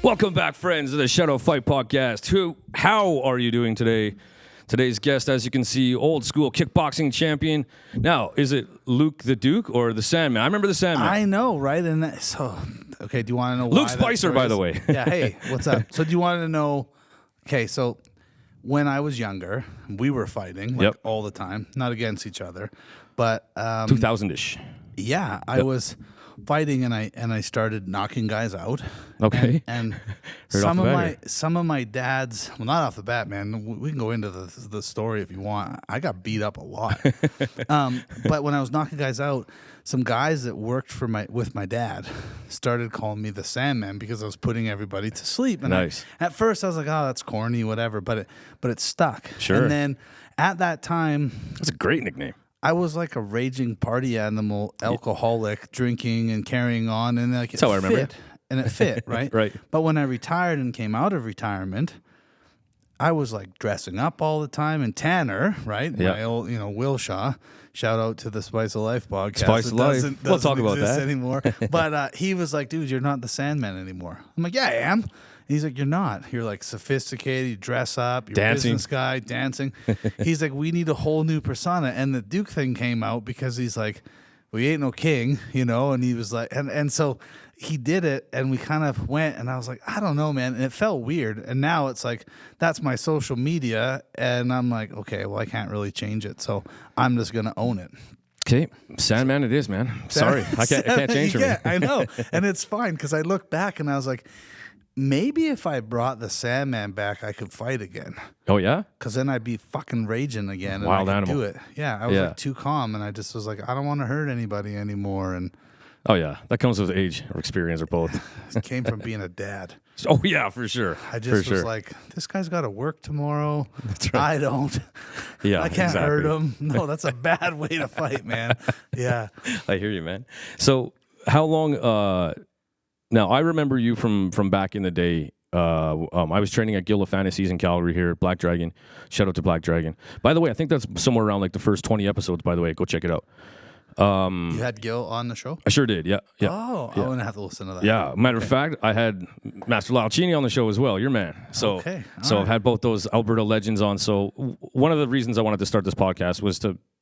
Welcome back, friends, to the Shadow Fight Podcast. How are you doing today? Today's guest, as you can see, old school kickboxing champion. Now, is it Luke the Duke or the Sandman? I remember the Sandman. I know, right? And okay, do you want to know why Luke Spicer, by the way. Yeah, hey, what's up? So do you want to know, okay, so when I was younger, we were fighting all the time, not against each other, but 2000-ish. Yeah, I was fighting and I started knocking guys out. Okay. And some of my dad's, well, not off the bat, man. We can go into the story if you want. I got beat up a lot. But when I was knocking guys out, some guys that worked with my dad started calling me the Sandman because I was putting everybody to sleep. And nice. At first I was like, oh, that's corny, whatever, but it stuck. Sure. And then at that time, that's a great nickname. I was like a raging party animal, alcoholic, drinking and carrying on, and like that's how I remember it. And it fit, right? Right. But when I retired and came out of retirement, I was like dressing up all the time. And Tanner, right? Yeah. My old, Will Shaw. Shout out to the Spice of Life podcast. Spice of Life. We'll talk about that anymore. But he was like, dude, you're not the Sandman anymore. I'm like, yeah, I am. He's like, you're not. You're like sophisticated. You dress up. You're dancing. A business guy, dancing. He's like, we need a whole new persona. And the Duke thing came out because he's like, we ain't no king, And he was like, and so he did it, and we kind of went, and I was like, I don't know, man. And it felt weird. And now it's like, that's my social media. And I'm like, okay, well, I can't really change it. So I'm just going to own it. Okay, Sandman it is, man. Sorry, I can't change it. I know. And it's fine because I look back and I was like, maybe if I brought the Sandman back, I could fight again. Oh, yeah? Because then I'd be fucking raging again. And Wild I could animal. do it. Yeah, I was like too calm, and I just was like, I don't want to hurt anybody anymore. And oh, yeah. That comes with age or experience or both. It came from being a dad. Oh, yeah, for sure. I just was like, this guy's got to work tomorrow. That's right. I don't. Yeah, I can't hurt him. No, that's a bad way to fight, man. Yeah. I hear you, man. So how long... Now, I remember you from back in the day. I was training at Guild of Fantasies in Calgary here at Black Dragon. Shout out to Black Dragon. By the way, I think that's somewhere around like the first 20 episodes, by the way. Go check it out. You had Gil on the show? I sure did, yeah. Oh, yeah. I'm going to have to listen to that. Yeah, matter of fact, I had Master Laucini on the show as well, your man. So, okay. I've had both those Alberta legends on. So one of the reasons I wanted to start this podcast was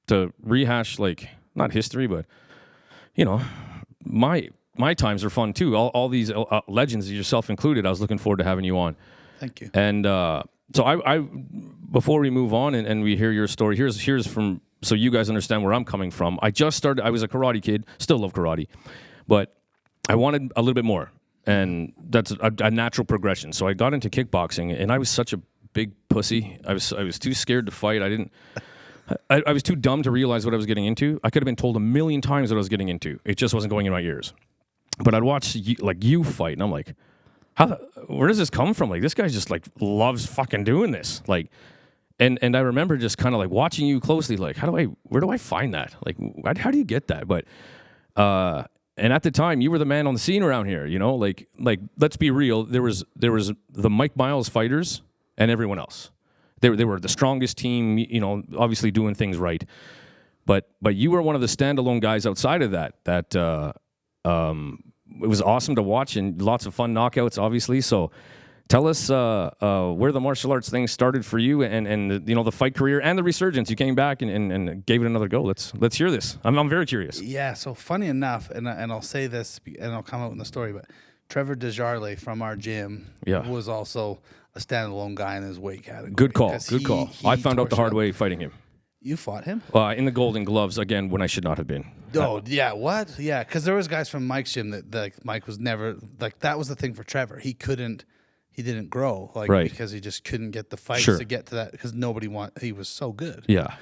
to rehash, like, not history, but, my times are fun too. All these legends, yourself included. I was looking forward to having you on. Thank you. And so I before we move on and we hear your story, here's from so you guys understand where I'm coming from. I was a karate kid, still love karate, but I wanted a little bit more, and that's a natural progression. So I got into kickboxing, and I was such a big pussy. I was too scared to fight. I was too dumb to realize what I was getting into. I could have been told a million times what I was getting into. It just wasn't going in my ears. But I'd watch you fight, and I'm like, where does this come from? Like, this guy just like loves fucking doing this. Like, and I remember just kind of like watching you closely. Like, where do I find that? Like, how do you get that? But and at the time, you were the man on the scene around here. Like let's be real. There was the Mike Miles fighters and everyone else. They were the strongest team. Obviously doing things right. But you were one of the standalone guys outside of that. It was awesome to watch and lots of fun knockouts, obviously. So tell us where the martial arts thing started for you and the fight career and the resurgence. You came back and gave it another go. Let's hear this. I'm very curious. Yeah, so funny enough, and I'll say this, and I'll come out in the story, but Trevor Desjardins from our gym was also a standalone guy in his weight category. Good call. I found out the hard way fighting him. You fought him? In the Golden Gloves, again, when I should not have been. Oh, yeah, what? Yeah, because there was guys from Mike's gym that Mike was never, that was the thing for Trevor. He didn't grow, because he just couldn't get the fights to get to that, because he was so good. Yeah.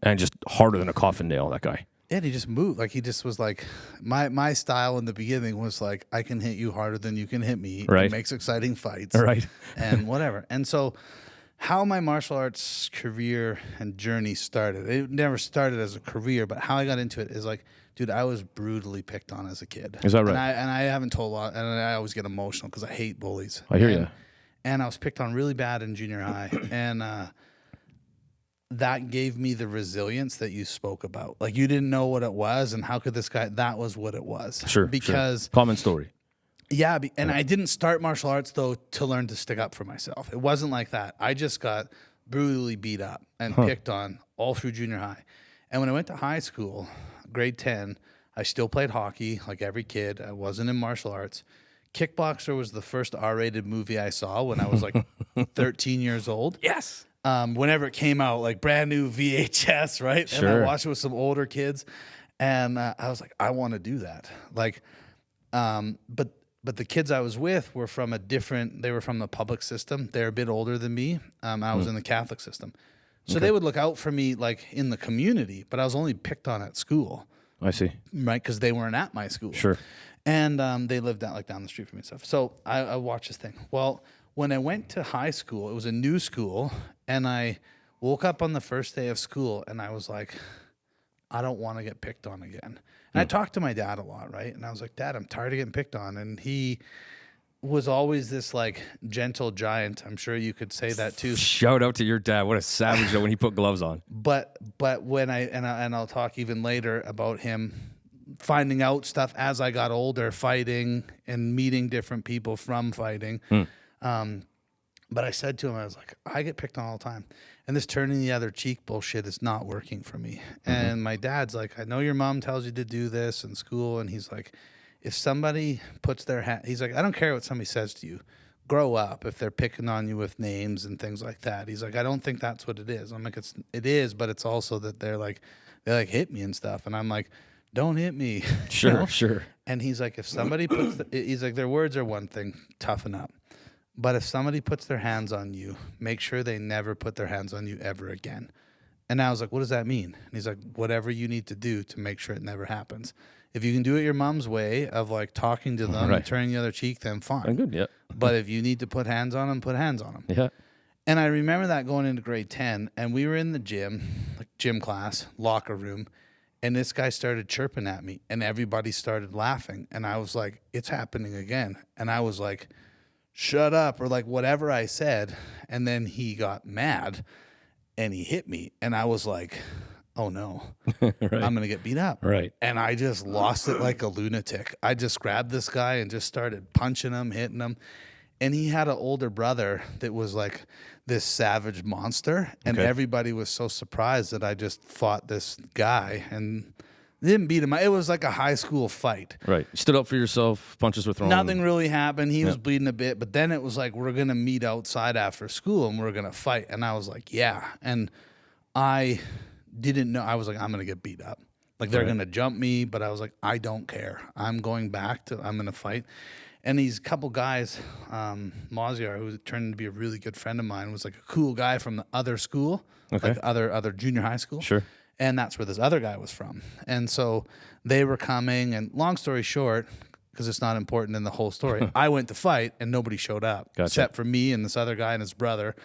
And just harder than a coffin nail, that guy. Yeah, he just moved. Like, he just was like, my style in the beginning was like, I can hit you harder than you can hit me. Right. It makes exciting fights. Right. And whatever. And so how my martial arts career and journey started. It never started as a career, but how I got into it is like, dude, I was brutally picked on as a kid. Is that right? And I haven't told a lot, and I always get emotional because I hate bullies. I hear you. And I was picked on really bad in junior high, and that gave me the resilience that you spoke about. Like, you didn't know what it was, and how could this guy? That was what it was. Sure. Because common story. Yeah, and I didn't start martial arts, though, to learn to stick up for myself. It wasn't like that. I just got brutally beat up and picked on all through junior high. And when I went to high school, grade 10, I still played hockey like every kid. I wasn't in martial arts. Kickboxer was the first R-rated movie I saw when I was like 13 years old. Yes. Whenever it came out, like brand new VHS, right? Sure. And I watched it with some older kids. And I was like, I want to do that. Like, but the kids I was with were from they were from the public system. They're a bit older than me. I was in the Catholic system. So they would look out for me like in the community, but I was only picked on at school. I see. Right, because they weren't at my school. Sure. And they lived down the street from me and stuff. So I watched this thing. Well, when I went to high school, it was a new school, and I woke up on the first day of school, and I was like, I don't want to get picked on again. And I talked to my dad a lot, right? And I was like, Dad, I'm tired of getting picked on. And he was always this like gentle giant. I'm sure you could say that too. Shout out to your dad. What a savage when he put gloves on. But when I'll talk even later about him finding out stuff as I got older, fighting and meeting different people from fighting. But I said to him, I was like, I get picked on all the time. And this turning the other cheek bullshit is not working for me. And my dad's like, I know your mom tells you to do this in school. And he's like, if somebody puts their hand, he's like, I don't care what somebody says to you. Grow up if they're picking on you with names and things like that. He's like, I don't think that's what it is. I'm like, it is, but it's also that they like hit me and stuff. And I'm like, don't hit me. Sure, you know? sure. And he's like, if somebody puts, he's like, their words are one thing, toughen up. But if somebody puts their hands on you, make sure they never put their hands on you ever again. And I was like, what does that mean? And he's like, whatever you need to do to make sure it never happens. If you can do it your mom's way of like talking to them and turning the other cheek, then fine. I'm good, yeah. But if you need to put hands on them, put hands on them. Yeah. And I remember that going into grade 10, and we were in the gym, like gym class, locker room, and this guy started chirping at me, and everybody started laughing. And I was like, it's happening again. And I was like, shut up, or like whatever I said. And then he got mad and he hit me. And I was like, oh no, Right. I'm going to get beat up. Right. And I just lost it like a lunatic. I just grabbed this guy and just started punching him, hitting him. And he had an older brother that was like this savage monster. And everybody was so surprised that I just fought this guy and didn't beat him. It was like a high school fight. Right. You stood up for yourself, punches were thrown. Nothing really happened. He was bleeding a bit. But then it was like, we're going to meet outside after school and we're going to fight. And I was like, yeah. And I didn't know. I was like, I'm going to get beat up. Like they're going to jump me. But I was like, I don't care. I'm going I'm going to fight. And these couple guys, Maziar, who turned to be a really good friend of mine, was like a cool guy from the other school, like other junior high school. Sure. And that's where this other guy was from. And so they were coming, and long story short, because it's not important in the whole story, I went to fight, and nobody showed up except for me and this other guy and his brother.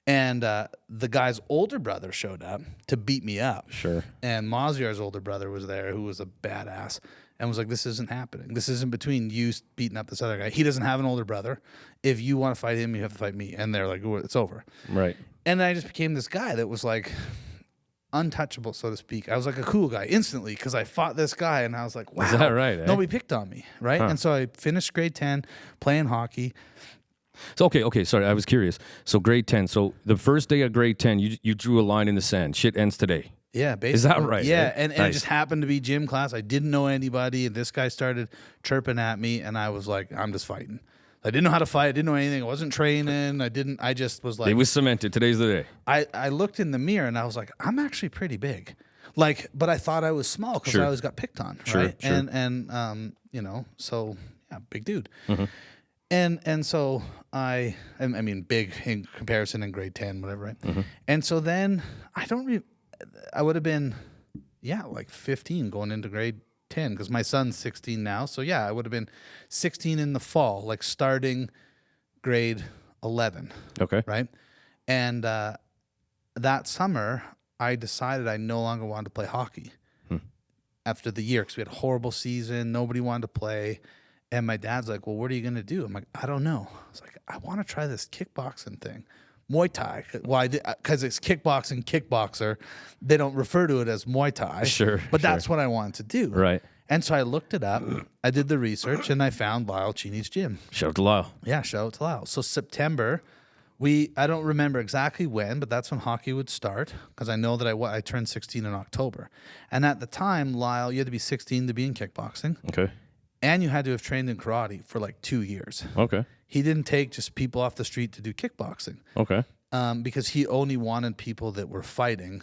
And the guy's older brother showed up to beat me up. Sure. And Maziar's older brother was there, who was a badass, and was like, this isn't happening. This isn't between you beating up this other guy. He doesn't have an older brother. If you want to fight him, you have to fight me. And they're like, it's over. Right. And I just became this guy that was like untouchable, so to speak. I was like a cool guy instantly because I fought this guy, and I was like, wow. Is that right? Nobody picked on me, right? And so I finished grade 10 playing hockey. So okay, sorry, I was curious. So grade 10. So the first day of grade 10, you drew a line in the sand. Shit ends today. Yeah, basically. Is that right? Yeah, Right? and it just happened to be gym class. I didn't know anybody, and this guy started chirping at me, and I was like, I'm just fighting. I didn't know how to fight. I didn't know anything. I wasn't training. I just was like. It was cemented. Today's the day. I looked in the mirror, and I was like, I'm actually pretty big. Like, but I thought I was small because I always got picked on, right? Sure. And so yeah, big dude. Mm-hmm. And so I mean, big in comparison in grade 10, whatever, right? Mm-hmm. And so then I would have been, like 15 going into grade 10 because my son's 16 now. So yeah, I would have been 16 in the fall, like starting grade 11. Okay. Right. And that summer, I decided I no longer wanted to play hockey after the year because we had a horrible season. Nobody wanted to play. And my dad's like, well, what are you going to do? I'm like, I don't know. I was like, I want to try this kickboxing thing. Muay Thai. Why? Because it's kickboxing, kickboxer. They don't refer to it as Muay Thai. Sure. But that's what I wanted to do. Right. And so I looked it up. I did the research, and I found Lyle Cheney's gym. Shout out to Lyle. Yeah, shout out to Lyle. So September, I don't remember exactly when, but that's when hockey would start, because I know that I turned 16 in October. And at the time, Lyle, you had to be 16 to be in kickboxing. Okay. And you had to have trained in karate for like 2 years. Okay. He didn't take just people off the street to do kickboxing. Okay. Because he only wanted people that were fighting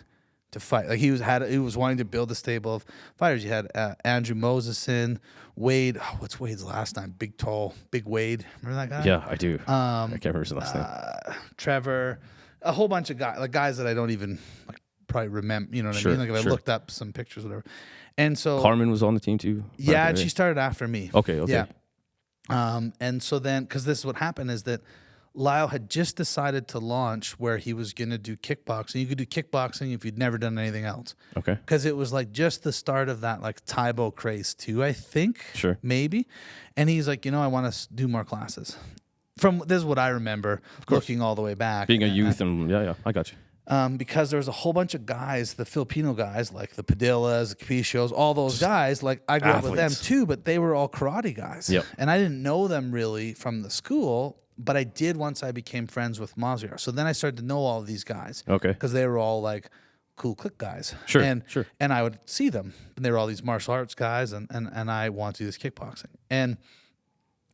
to fight. Like he was wanting to build a stable of fighters. You had Andrew Moseson, Wade. Oh, what's Wade's last name? Big Wade. Remember that guy? Yeah, I do. I can't remember his last name. Trevor, a whole bunch of guys that I don't even probably remember. You know what I mean? Like if I looked up some pictures, whatever. And so Carmen was on the team too. Yeah, and she started after me. Okay. Yeah. And so then, because this is what happened, is that Lyle had just decided to launch where he was going to do kickboxing. You could do kickboxing if you'd never done anything else. Okay. Because it was like just the start of that like Taibo craze too, I think. Sure. Maybe. And he's like, I want to do more classes. This is what I remember looking all the way back. Being a youth yeah, I got you. Because there was a whole bunch of guys, the Filipino guys, like the Padillas, the Capicios, all those guys, like I grew up with them too, but they were all karate guys. Yep. And I didn't know them really from the school, but I did once I became friends with Maziar. So then I started to know all of these guys. Okay. Because they were all like cool click guys. Sure, And, sure. And I would see them, and they were all these martial arts guys, and I wanted to do this kickboxing.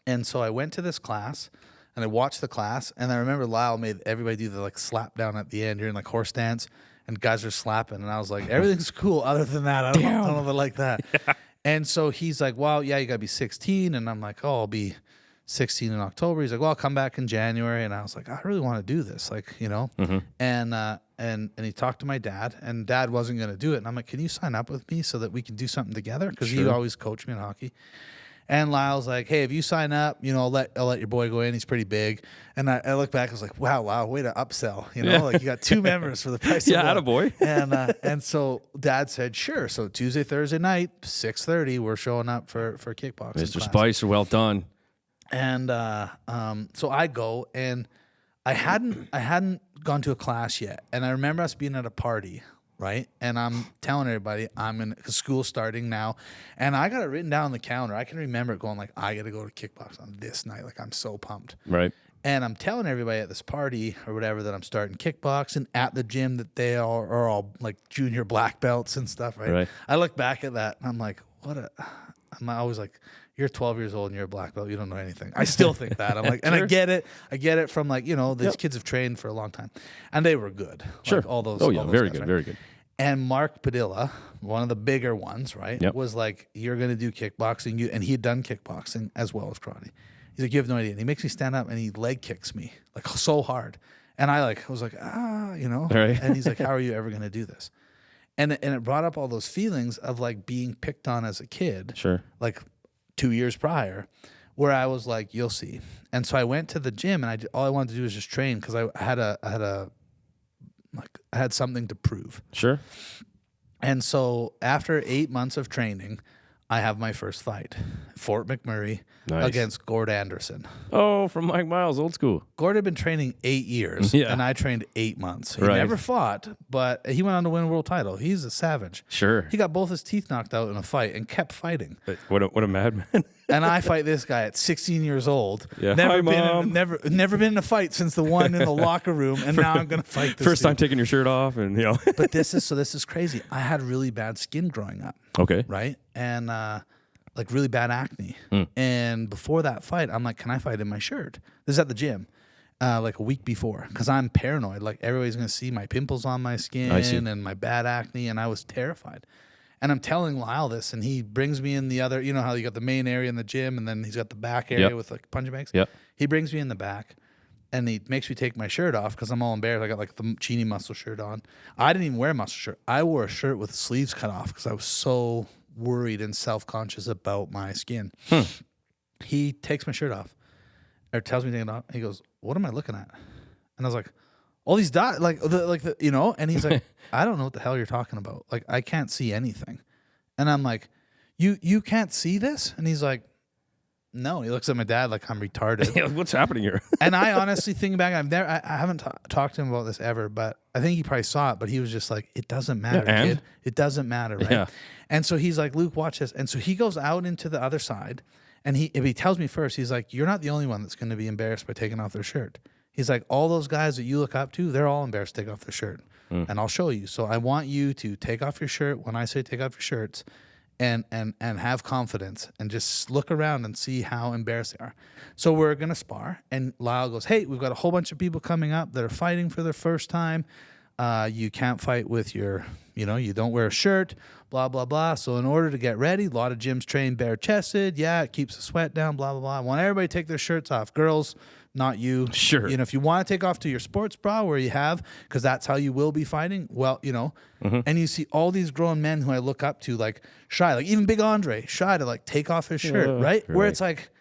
And so I went to this class, and I watched the class, and I remember Lyle made everybody do the like slap down at the end. You're in like horse dance, and guys are slapping, and I was like, everything's cool other than that. I don't know if I like that. Yeah. And so he's like, well, yeah, you got to be 16. And I'm like, oh, I'll be 16 in October. He's like, well, I'll come back in January. And I was like, I really want to do this, Mm-hmm. And he talked to my dad, and Dad wasn't going to do it. And I'm like, can you sign up with me so that we can do something together? Because he always coached me in hockey. And Lyle's like, hey, if you sign up, I'll let your boy go in. He's pretty big. And I look back, I was like, wow, way to upsell. Like you got 2 members for the price of one. Yeah, attaboy. And so Dad said, sure. So Tuesday, Thursday night, 6:30, we're showing up for kickboxing. Mr. class. Spicer, well done. And so I go, and I hadn't gone to a class yet. And I remember us being at a party, right? And I'm telling everybody I'm in, because school's starting now, and I got it written down on the calendar. I can remember it going like, I got to go to kickbox on this night. Like I'm so pumped. Right. And I'm telling everybody at this party or whatever that I'm starting kickboxing at the gym, that they are all like junior black belts and stuff, right? I look back at that and I'm like, I'm always like, you're 12 years old and you're a black belt. You don't know anything. I still think that. I'm like, and I get it. I get it from like, these kids have trained for a long time, and they were good. Sure. Like all those. Oh yeah, all those very guys, good, right? very good. And Mark Padilla, one of the bigger ones, right, was like, you're going to do kickboxing. And he had done kickboxing as well as karate. He's like, you have no idea. And he makes me stand up and he leg kicks me like so hard. And I was like, Right. And he's like, how are you ever going to do this? And it brought up all those feelings of like being picked on as a kid. Sure. Like 2 years prior, where I was like, you'll see. And so I went to the gym, and all I wanted to do was just train, because I had something to prove. Sure. And so after 8 months of training, I have my first fight, Fort McMurray, against Gord Anderson. Oh, from Mike Miles, old school. Gord had been training 8 years, and I trained 8 months. He never fought, but he went on to win a world title. He's a savage. Sure. He got both his teeth knocked out in a fight and kept fighting. What a madman. And I fight this guy at 16 years old. Yeah. Never been in a fight since the one in the locker room, and now I'm gonna fight this First dude. time taking your shirt off, and But this is crazy. I had really bad skin growing up. Okay. Right? And like really bad acne. And before that fight, I'm like, can I fight in my shirt? This is at the gym. Like a week before, because I'm paranoid. Like everybody's gonna see my pimples on my skin and my bad acne, and I was terrified. And I'm telling Lyle this, and he brings me in the other. You know how you got the main area in the gym, and then he's got the back area with like punching bags. Yep. He brings me in the back, and he makes me take my shirt off because I'm all embarrassed. I got like the Cheney muscle shirt on. I didn't even wear a muscle shirt. I wore a shirt with sleeves cut off because I was so worried and self-conscious about my skin. He takes my shirt off, or tells me to take it off. He goes, "What am I looking at?" And I was like, all these dots, and he's like, I don't know what the hell you're talking about. Like, I can't see anything. And I'm like, you can't see this? And he's like, No, he looks at my dad like I'm retarded. Yeah, what's happening here? And I honestly think back, I haven't talked to him about this ever, but I think he probably saw it, but he was just like, it doesn't matter, kid. It doesn't matter, right? Yeah. And so he's like, Luke, watch this. And so he goes out into the other side, and he tells me first, he's like, you're not the only one that's going to be embarrassed by taking off their shirt. He's like, all those guys that you look up to, they're all embarrassed to take off their shirt. And I'll show you. So I want you to take off your shirt when I say take off your shirts, and have confidence and just look around and see how embarrassed they are. So we're going to spar, and Lyle goes, hey, we've got a whole bunch of people coming up that are fighting for their first time. You can't fight with your, you don't wear a shirt, blah, blah, blah. So in order to get ready, a lot of gyms train bare-chested. Yeah, it keeps the sweat down, blah, blah, blah. I want everybody to take their shirts off. Girls, not you. Sure. If you want to take off to your sports bra where you have, because that's how you will be fighting, well, and you see all these grown men who I look up to, like, shy, like even Big Andre, shy to, like, take off his shirt, right? Where it's like,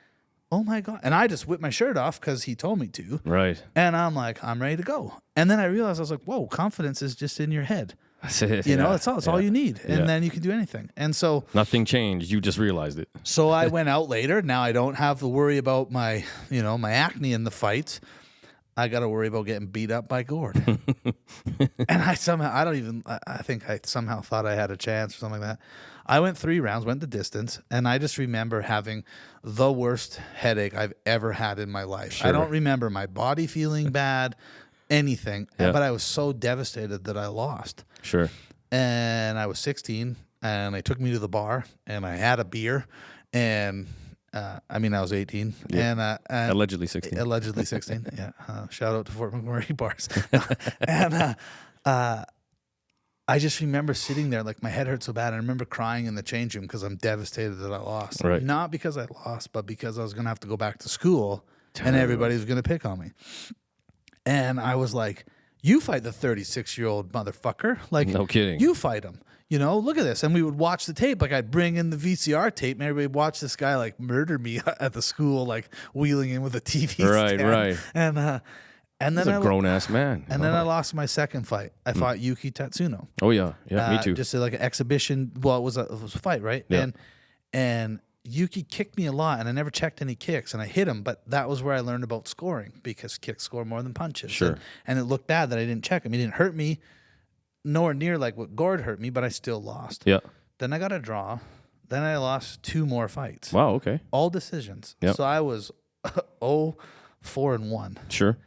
oh my God. And I just whipped my shirt off because he told me to. Right. And I'm like, I'm ready to go. And then I realized, I was like, whoa, confidence is just in your head. That's it. It's all you need. And then you can do anything. And so nothing changed. You just realized it. So I went out later. Now I don't have to worry about my, my acne in the fights. I got to worry about getting beat up by Gord. And I think I somehow thought I had a chance or something like that. I went 3 rounds, went the distance, and I just remember having the worst headache I've ever had in my life. Sure. I don't remember my body feeling bad, anything, but I was so devastated that I lost. Sure. And I was 16, and they took me to the bar, and I had a beer, and I was 18, and allegedly 16. Allegedly 16, yeah. Shout out to Fort McMurray bars. And I just remember sitting there, like my head hurt so bad. I remember crying in the change room because I'm devastated that I lost. Right. Not because I lost, but because I was going to have to go back to school, and everybody was going to pick on me. And I was like, you fight the 36-year-old motherfucker. Like, no kidding. You fight him. Look at this. And we would watch the tape. Like, I'd bring in the VCR tape, and everybody would watch this guy, like, murder me at the school, like, wheeling in with a TV stand. Right. And then he's a grown-ass man. And then I lost my second fight. I fought Yuki Tatsuno. Oh, yeah. Me too. Just like an exhibition. Well, it was a fight, right? Yeah. And Yuki kicked me a lot, and I never checked any kicks, and I hit him, but that was where I learned about scoring, because kicks score more than punches. Sure. And it looked bad that I didn't check him. He didn't hurt me, nowhere near like what Gord hurt me, but I still lost. Yeah. Then I got a draw. Then I lost 2 more fights. Wow, okay. All decisions. Yep. So I was 0-4-1. Sure.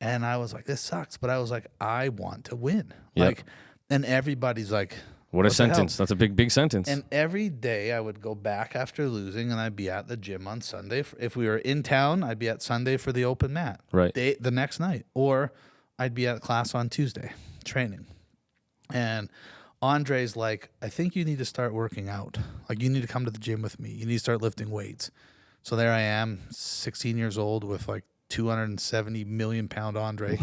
And I was like, this sucks, but I was like, I want to win. Yep. Like, and everybody's like, what a sentence. That's a big sentence. And every day I would go back after losing, and I'd be at the gym on Sunday. If we were in town, I'd be at Sunday for the open mat. Right. The next night. Or I'd be at class on Tuesday training. And Andre's like, I think you need to start working out. Like, you need to come to the gym with me. You need to start lifting weights. So there I am, 16 years old with like 270 million pound Andre,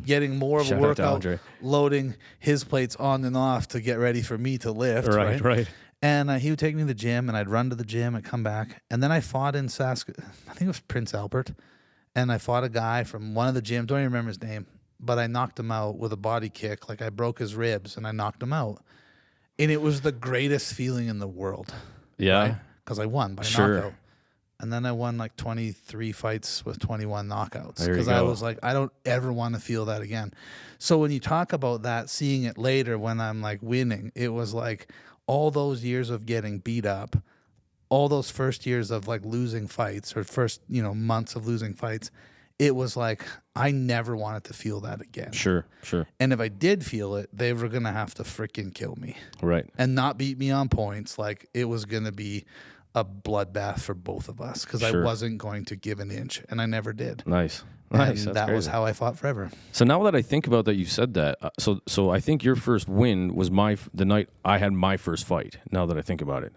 getting more of a workout, loading his plates on and off to get ready for me to lift. Right. And he would take me to the gym, and I'd run to the gym and come back. And then I fought in I think it was Prince Albert. And I fought a guy from one of the gyms, don't even remember his name, but I knocked him out with a body kick. Like, I broke his ribs, and I knocked him out. And it was the greatest feeling in the world. Yeah. Because I won by knockout. And then I won like 23 fights with 21 knockouts, because I was like, I don't ever want to feel that again. So when you talk about that, seeing it later when I'm like winning, it was like all those years of getting beat up, all those first years of like losing fights, or first, months of losing fights. It was like, I never wanted to feel that again. Sure. And if I did feel it, they were going to have to freaking kill me. Right. And not beat me on points. Like, it was going to be a bloodbath for both of us, because I wasn't going to give an inch, and I never did. Nice. And that was how I fought forever. So now that I think about that, you said that. So I think your first win was the night I had my first fight. Now that I think about it.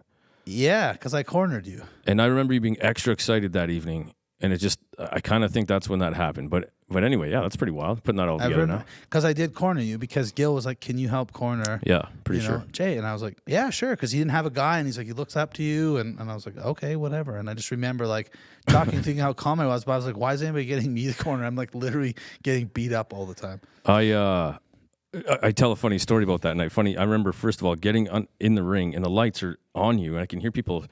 Yeah, because I cornered you. And I remember you being extra excited that evening, and I kind of think that's when that happened. But anyway, yeah, that's pretty wild. Putting that all together now. Because I did corner you, because Gil was like, can you help corner? Yeah, pretty sure. Jay. And I was like, yeah, sure. Because he didn't have a guy, and he's like, he looks up to you. And I was like, okay, whatever. And I just remember like talking, thinking how calm I was. But I was like, why is anybody getting me the corner? I'm like literally getting beat up all the time. I tell a funny story about that night. I remember, first of all, getting in the ring, and the lights are on you, and I can hear people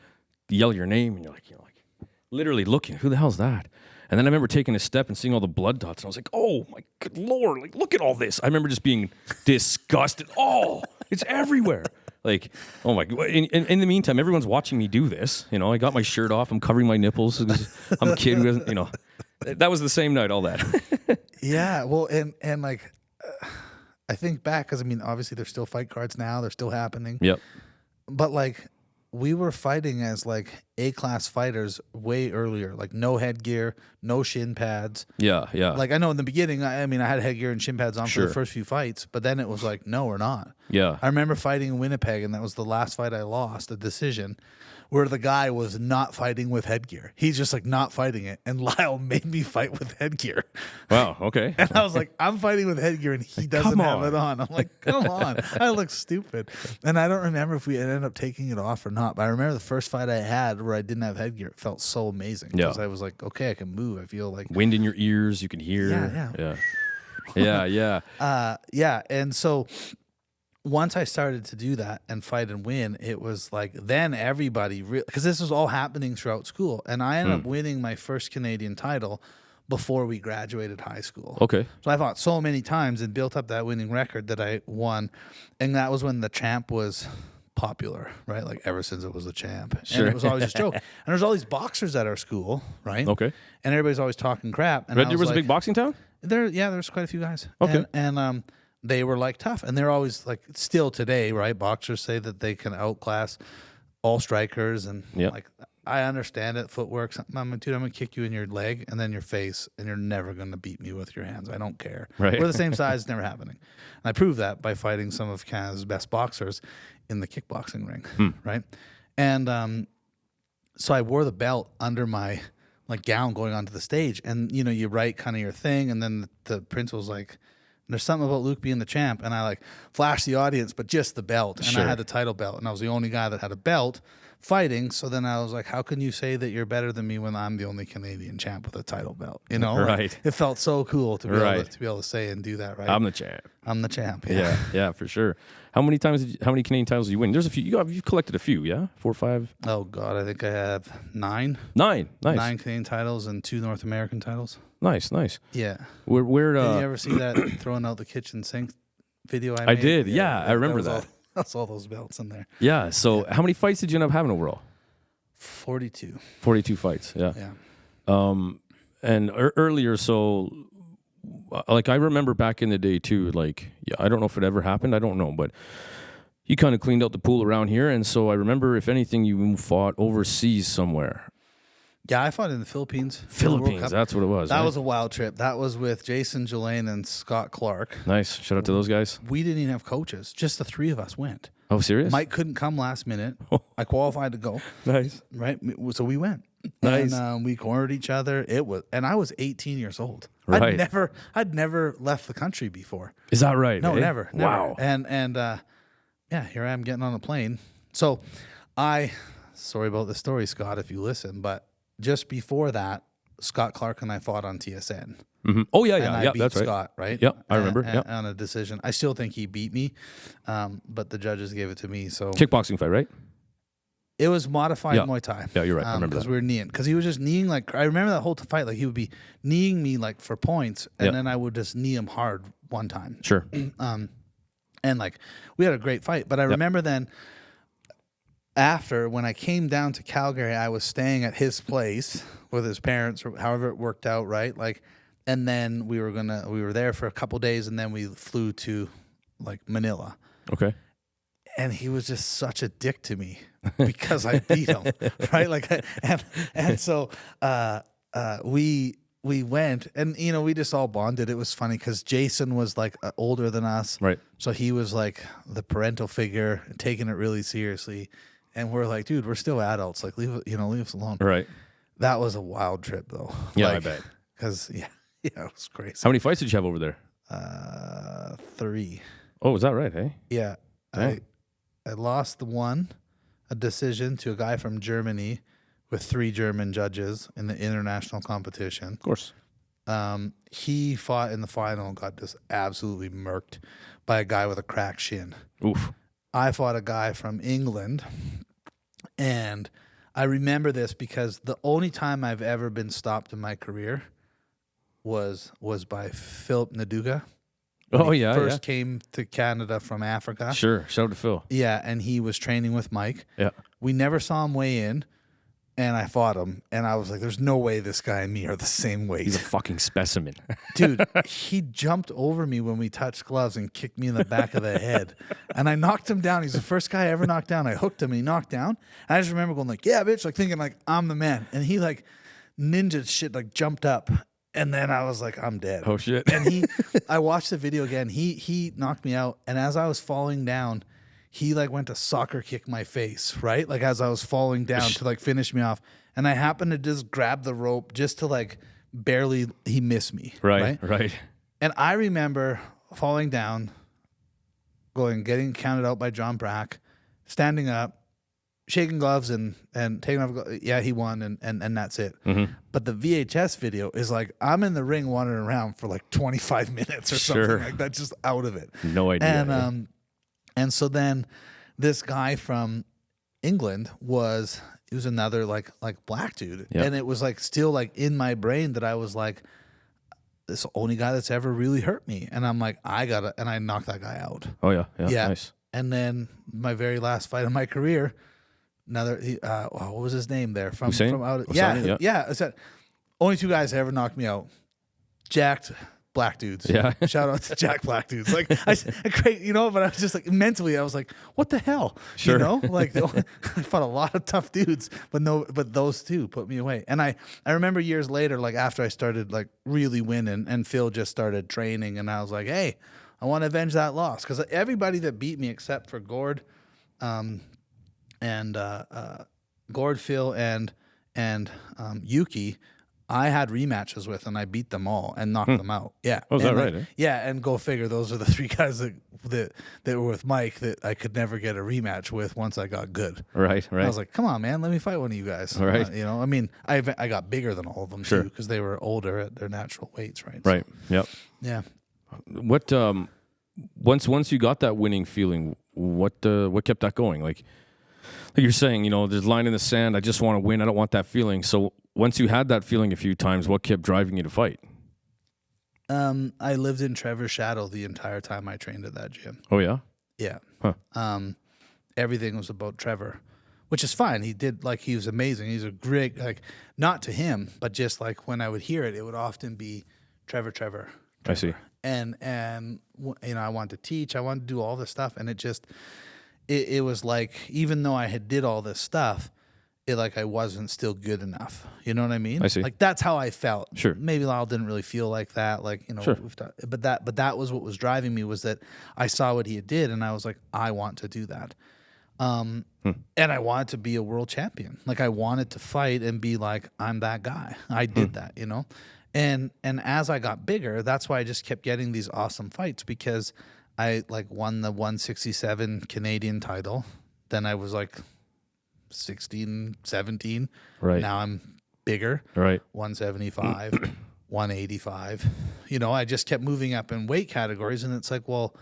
yell your name, and you're like, literally looking, who the hell's that? And then I remember taking a step and seeing all the blood dots, and I was like, oh my good Lord, like look at all this. I remember just being disgusted. Oh, it's everywhere. Like, oh my God. In the meantime, everyone's watching me do this. You know, I got my shirt off, I'm covering my nipples. I'm a kid who doesn't, you know. That was the same night, all that. Yeah, well, and like, I think back, because I mean, obviously there's still fight cards now, they're still happening. Yep. But like, we were fighting as like A-class fighters way earlier, like no headgear, no shin pads. Yeah, yeah. Like I know in the beginning, I mean, I had headgear and shin pads on for the first few fights, but then it was like, no, we're not. Yeah. I remember fighting in Winnipeg, and that was the last fight I lost, a decision, where the guy was not fighting with headgear. He's just like not fighting it, and Lyle made me fight with headgear. Wow, okay. And I was like, I'm fighting with headgear, and he doesn't have it on. I'm like, come on. I look stupid. And I don't remember if we ended up taking it off or not, but I remember the first fight I had where I didn't have headgear. It felt so amazing. Yeah. Because I was like, okay, I can move. I feel like Wind in your ears, you can hear. Yeah. Yeah. And so once I started to do that and fight and win, it was like then everybody, because this was all happening throughout school. And I ended up winning my first Canadian title before we graduated high school. Okay. So I fought so many times and built up that winning record that I won. And that was when the champ was popular, right? Like ever since it was the champ. Sure. And it was always a joke. And there's all these boxers at our school, right? Okay. And everybody's always talking crap. And Red Deer was a big boxing town? There's quite a few guys. Okay. And they were like tough, and they're always like still today, right? Boxers say that they can outclass all strikers, and like I understand it. Footwork, I'm gonna kick you in your leg and then your face, and you're never gonna beat me with your hands. I don't care. Right. We're the same size. It's never happening. And I proved that by fighting some of Canada's best boxers in the kickboxing ring, right? And so I wore the belt under my like gown going onto the stage, and you know you write kind of your thing, and then the principal's like, there's something about Luke being the champ, and I like flashed the audience, but just the belt, and I had the title belt, and I was the only guy that had a belt fighting. So then I was like, how can you say that you're better than me when I'm the only Canadian champ with a title belt? You know, right? Like, it felt so cool to be able to say and do that, right? I'm the champ. I'm the champ. Yeah, for sure. How many Canadian titles did you win? There's a few. You've collected a few, yeah? 4 or 5? Oh God, I think I have 9. 9. Nice. 9 Canadian titles and 2 North American titles. Nice. Yeah. Where Did you ever see that throwing out the kitchen sink video I made? I did. Yeah, I remember that. That's all those belts in there. Yeah. So how many fights did you end up having overall? 42. 42 fights. Yeah. And earlier, so like I remember back in the day too. Like, I don't know if it ever happened. I don't know, but you kind of cleaned out the pool around here, and so I remember, if anything, you fought overseas somewhere. Yeah, I fought in the Philippines. Philippines, that's what it was. That was a wild trip. That was with Jason Jelaine and Scott Clark. Nice. Shout out to those guys. We didn't even have coaches. Just the 3 of us went. Oh, serious? Mike couldn't come last minute. I qualified to go. Nice. Right? So we went. Nice. And we cornered each other. And I was 18 years old. Right. I'd never left the country before. Is that right? No, never. Wow. And yeah, here I am getting on a plane. So sorry about the story, Scott, if you listen, but just before that, Scott Clark and I fought on TSN. Mm-hmm. Oh, yeah. And I beat that's Scott, right? Yep, I remember. On a decision. I still think he beat me, but the judges gave it to me. So kickboxing fight, right? it was modified Muay Thai. Yeah, you're right. I remember that. Because we were kneeing. Because he was just kneeing like, I remember that whole fight. Like he would be kneeing me like for points, and then I would just knee him hard one time. Sure. And like we had a great fight. But I remember then after, when I came down to Calgary, I was staying at his place with his parents, or however it worked out, right? Like, and then we were there for a couple days, and then we flew to like Manila. Okay. And he was just such a dick to me because I beat him, right? Like, and so we went, and you know, we just all bonded. It was funny because Jason was like older than us, right? So he was like the parental figure, taking it really seriously. And we're like, dude, we're still adults. Like, leave us alone. Right. That was a wild trip, though. Yeah, like, I bet. Because it was crazy. How many fights did you have over there? 3. Oh, is that right? Hey. Yeah, I lost a decision to a guy from Germany with 3 German judges in the international competition. Of course. He fought in the final and got just absolutely murked by a guy with a cracked shin. Oof. I fought a guy from England, and I remember this because the only time I've ever been stopped in my career was by Philip Naduga. Oh, yeah. First came to Canada from Africa. Sure. Shout out to Phil. Yeah, and he was training with Mike. Yeah. We never saw him weigh in, and I fought him, and I was like, there's no way this guy and me are the same weight. He's a fucking specimen. Dude, he jumped over me when we touched gloves and kicked me in the back of the head. And I knocked him down. He's the first guy I ever knocked down. I hooked him and he knocked down. And I just remember going like, yeah, bitch, like thinking like, I'm the man. And he like ninja shit, like jumped up. And then I was like, I'm dead. Oh, shit. And I watched the video again. He knocked me out. And as I was falling down, he like went to soccer kick my face, right? Like as I was falling down to like finish me off. And I happened to just grab the rope just to like barely, he missed me. Right. And I remember falling down, getting counted out by John Brack, standing up, shaking gloves and taking off. Yeah, he won, and that's it. Mm-hmm. But the VHS video is like I'm in the ring wandering around for like 25 minutes or something like that, just out of it. No idea. And and so then this guy from England he was another like black dude, and it was like still like in my brain that I was like, this is the only guy that's ever really hurt me, and I'm like, and I knocked that guy out. Oh yeah, nice. And then my very last fight of my career. What was his name there? From out. Yeah. I said only two guys ever knocked me out. Jacked black dudes. Yeah. Shout out to Jack Black dudes. Like great, but I was just like mentally, I was like, what the hell? Sure. Like I fought a lot of tough dudes, but those two put me away. And I remember years later, like after I started like really winning, and Phil just started training, and I was like, hey, I want to avenge that loss because everybody that beat me except for Gord. Gord, Phil, and Yuki, I had rematches with, and I beat them all and knocked them out. Yeah. Oh, is that right? Yeah, and go figure. Those are the three guys that were with Mike that I could never get a rematch with once I got good. Right. I was like, come on, man, let me fight one of you guys. Right. I mean, I got bigger than all of them sure. too because they were older at their natural weights, right? Right. So, Yep. Yeah. What once you got that winning feeling, what kept that going? Like you're saying, there's a line in the sand. I just want to win. I don't want that feeling. So once you had that feeling a few times, what kept driving you to fight? I lived in Trevor's shadow the entire time I trained at that gym. Oh yeah. Yeah. Huh. Everything was about Trevor, which is fine. He was amazing. He's a great, not to him, but just like when I would hear it, it would often be Trevor. I see. And I wanted to teach. I wanted to do all this stuff, and it was like, even though I had did all this stuff, I wasn't still good enough. You know what I mean? I see. Like that's how I felt. Sure. Maybe Lyle didn't really feel like that. Sure. But that was what was driving me, was that I saw what he did, and I was like, I want to do that. And I wanted to be a world champion. Like I wanted to fight and be like, I'm that guy. I did that. And as I got bigger, that's why I just kept getting these awesome fights, because I won the 167 Canadian title. Then I was 16, 17. Right. Now I'm bigger. Right. 175, 185. I just kept moving up in weight categories, and it's like, well,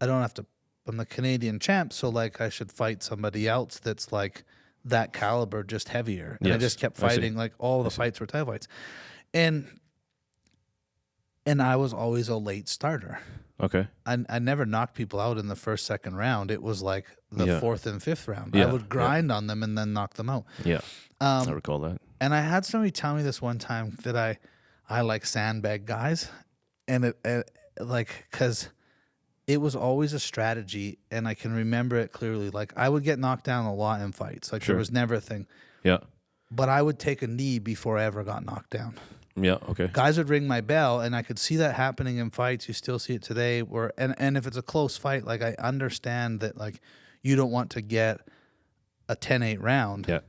I don't have to. I'm the Canadian champ, so I should fight somebody else that's that caliber, just heavier. And yes. I just kept fighting. All the fights were title fights, and I was always a late starter. Okay. I never knocked people out in the first, second round. It was the fourth and fifth round. Yeah. I would grind on them and then knock them out. Yeah. I recall that. And I had somebody tell me this one time that I like sandbag guys, and because it was always a strategy, and I can remember it clearly. I would get knocked down a lot in fights. Sure. There was never a thing. Yeah. But I would take a knee before I ever got knocked down. Yeah, okay. Guys would ring my bell, and I could see that happening in fights. You still see it today. And if it's a close fight, I understand that you don't want to get a 10-8 round. Yeah.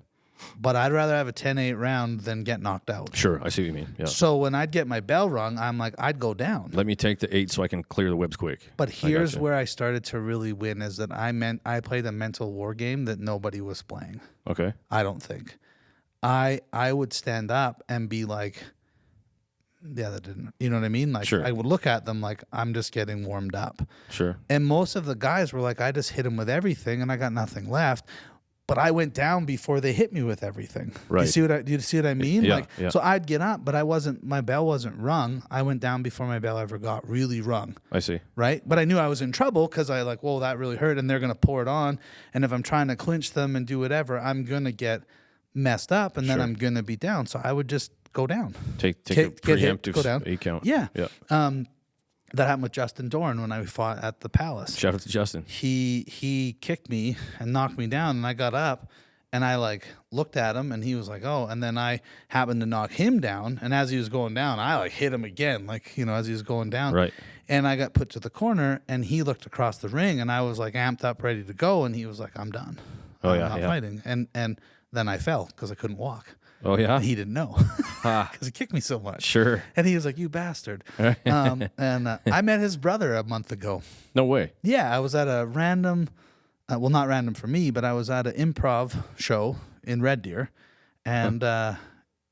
But I'd rather have a 10-8 round than get knocked out. Sure, I see what you mean. Yeah. So when I'd get my bell rung, I'm I'd go down. Let me take the 8 so I can clear the webs quick. But here's where I started to really win, is that I played a mental war game that nobody was playing. Okay. I don't think. I would stand up and be like, yeah, that didn't, you know what I mean? Sure. I would look at them like I'm just getting warmed up. Sure. And most of the guys were like, I just hit him with everything and I got nothing left. but I went down before they hit me with everything. Right. Do you see what I mean? Yeah, yeah. So I'd get up, but my bell wasn't rung. I went down before my bell ever got really rung. I see. Right. But I knew I was in trouble because I like, whoa, that really hurt. And they're going to pour it on. And if I'm trying to clinch them and do whatever, I'm going to get messed up and then I'm going to be down. So I would just go down. Take a preemptive go down. 8 count. Yeah. Yeah. That happened with Justin Dorn when I fought at the Palace. Shout out to Justin. He kicked me and knocked me down, and I got up and I like looked at him and he was like, oh, and then I happened to knock him down, and as he was going down, I like hit him again, like, you know, as he was going down. Right. And I got put to the corner and he looked across the ring and I was like amped up, ready to go, and he was like, I'm done. Oh, I'm yeah, not fighting. And then I fell because I couldn't walk. Oh, yeah? And he didn't know because he kicked me so much. Sure. And he was like, you bastard. And I met his brother a month ago. No way. Yeah, I was at a random, well, not random for me, but I was at an improv show in Red Deer. And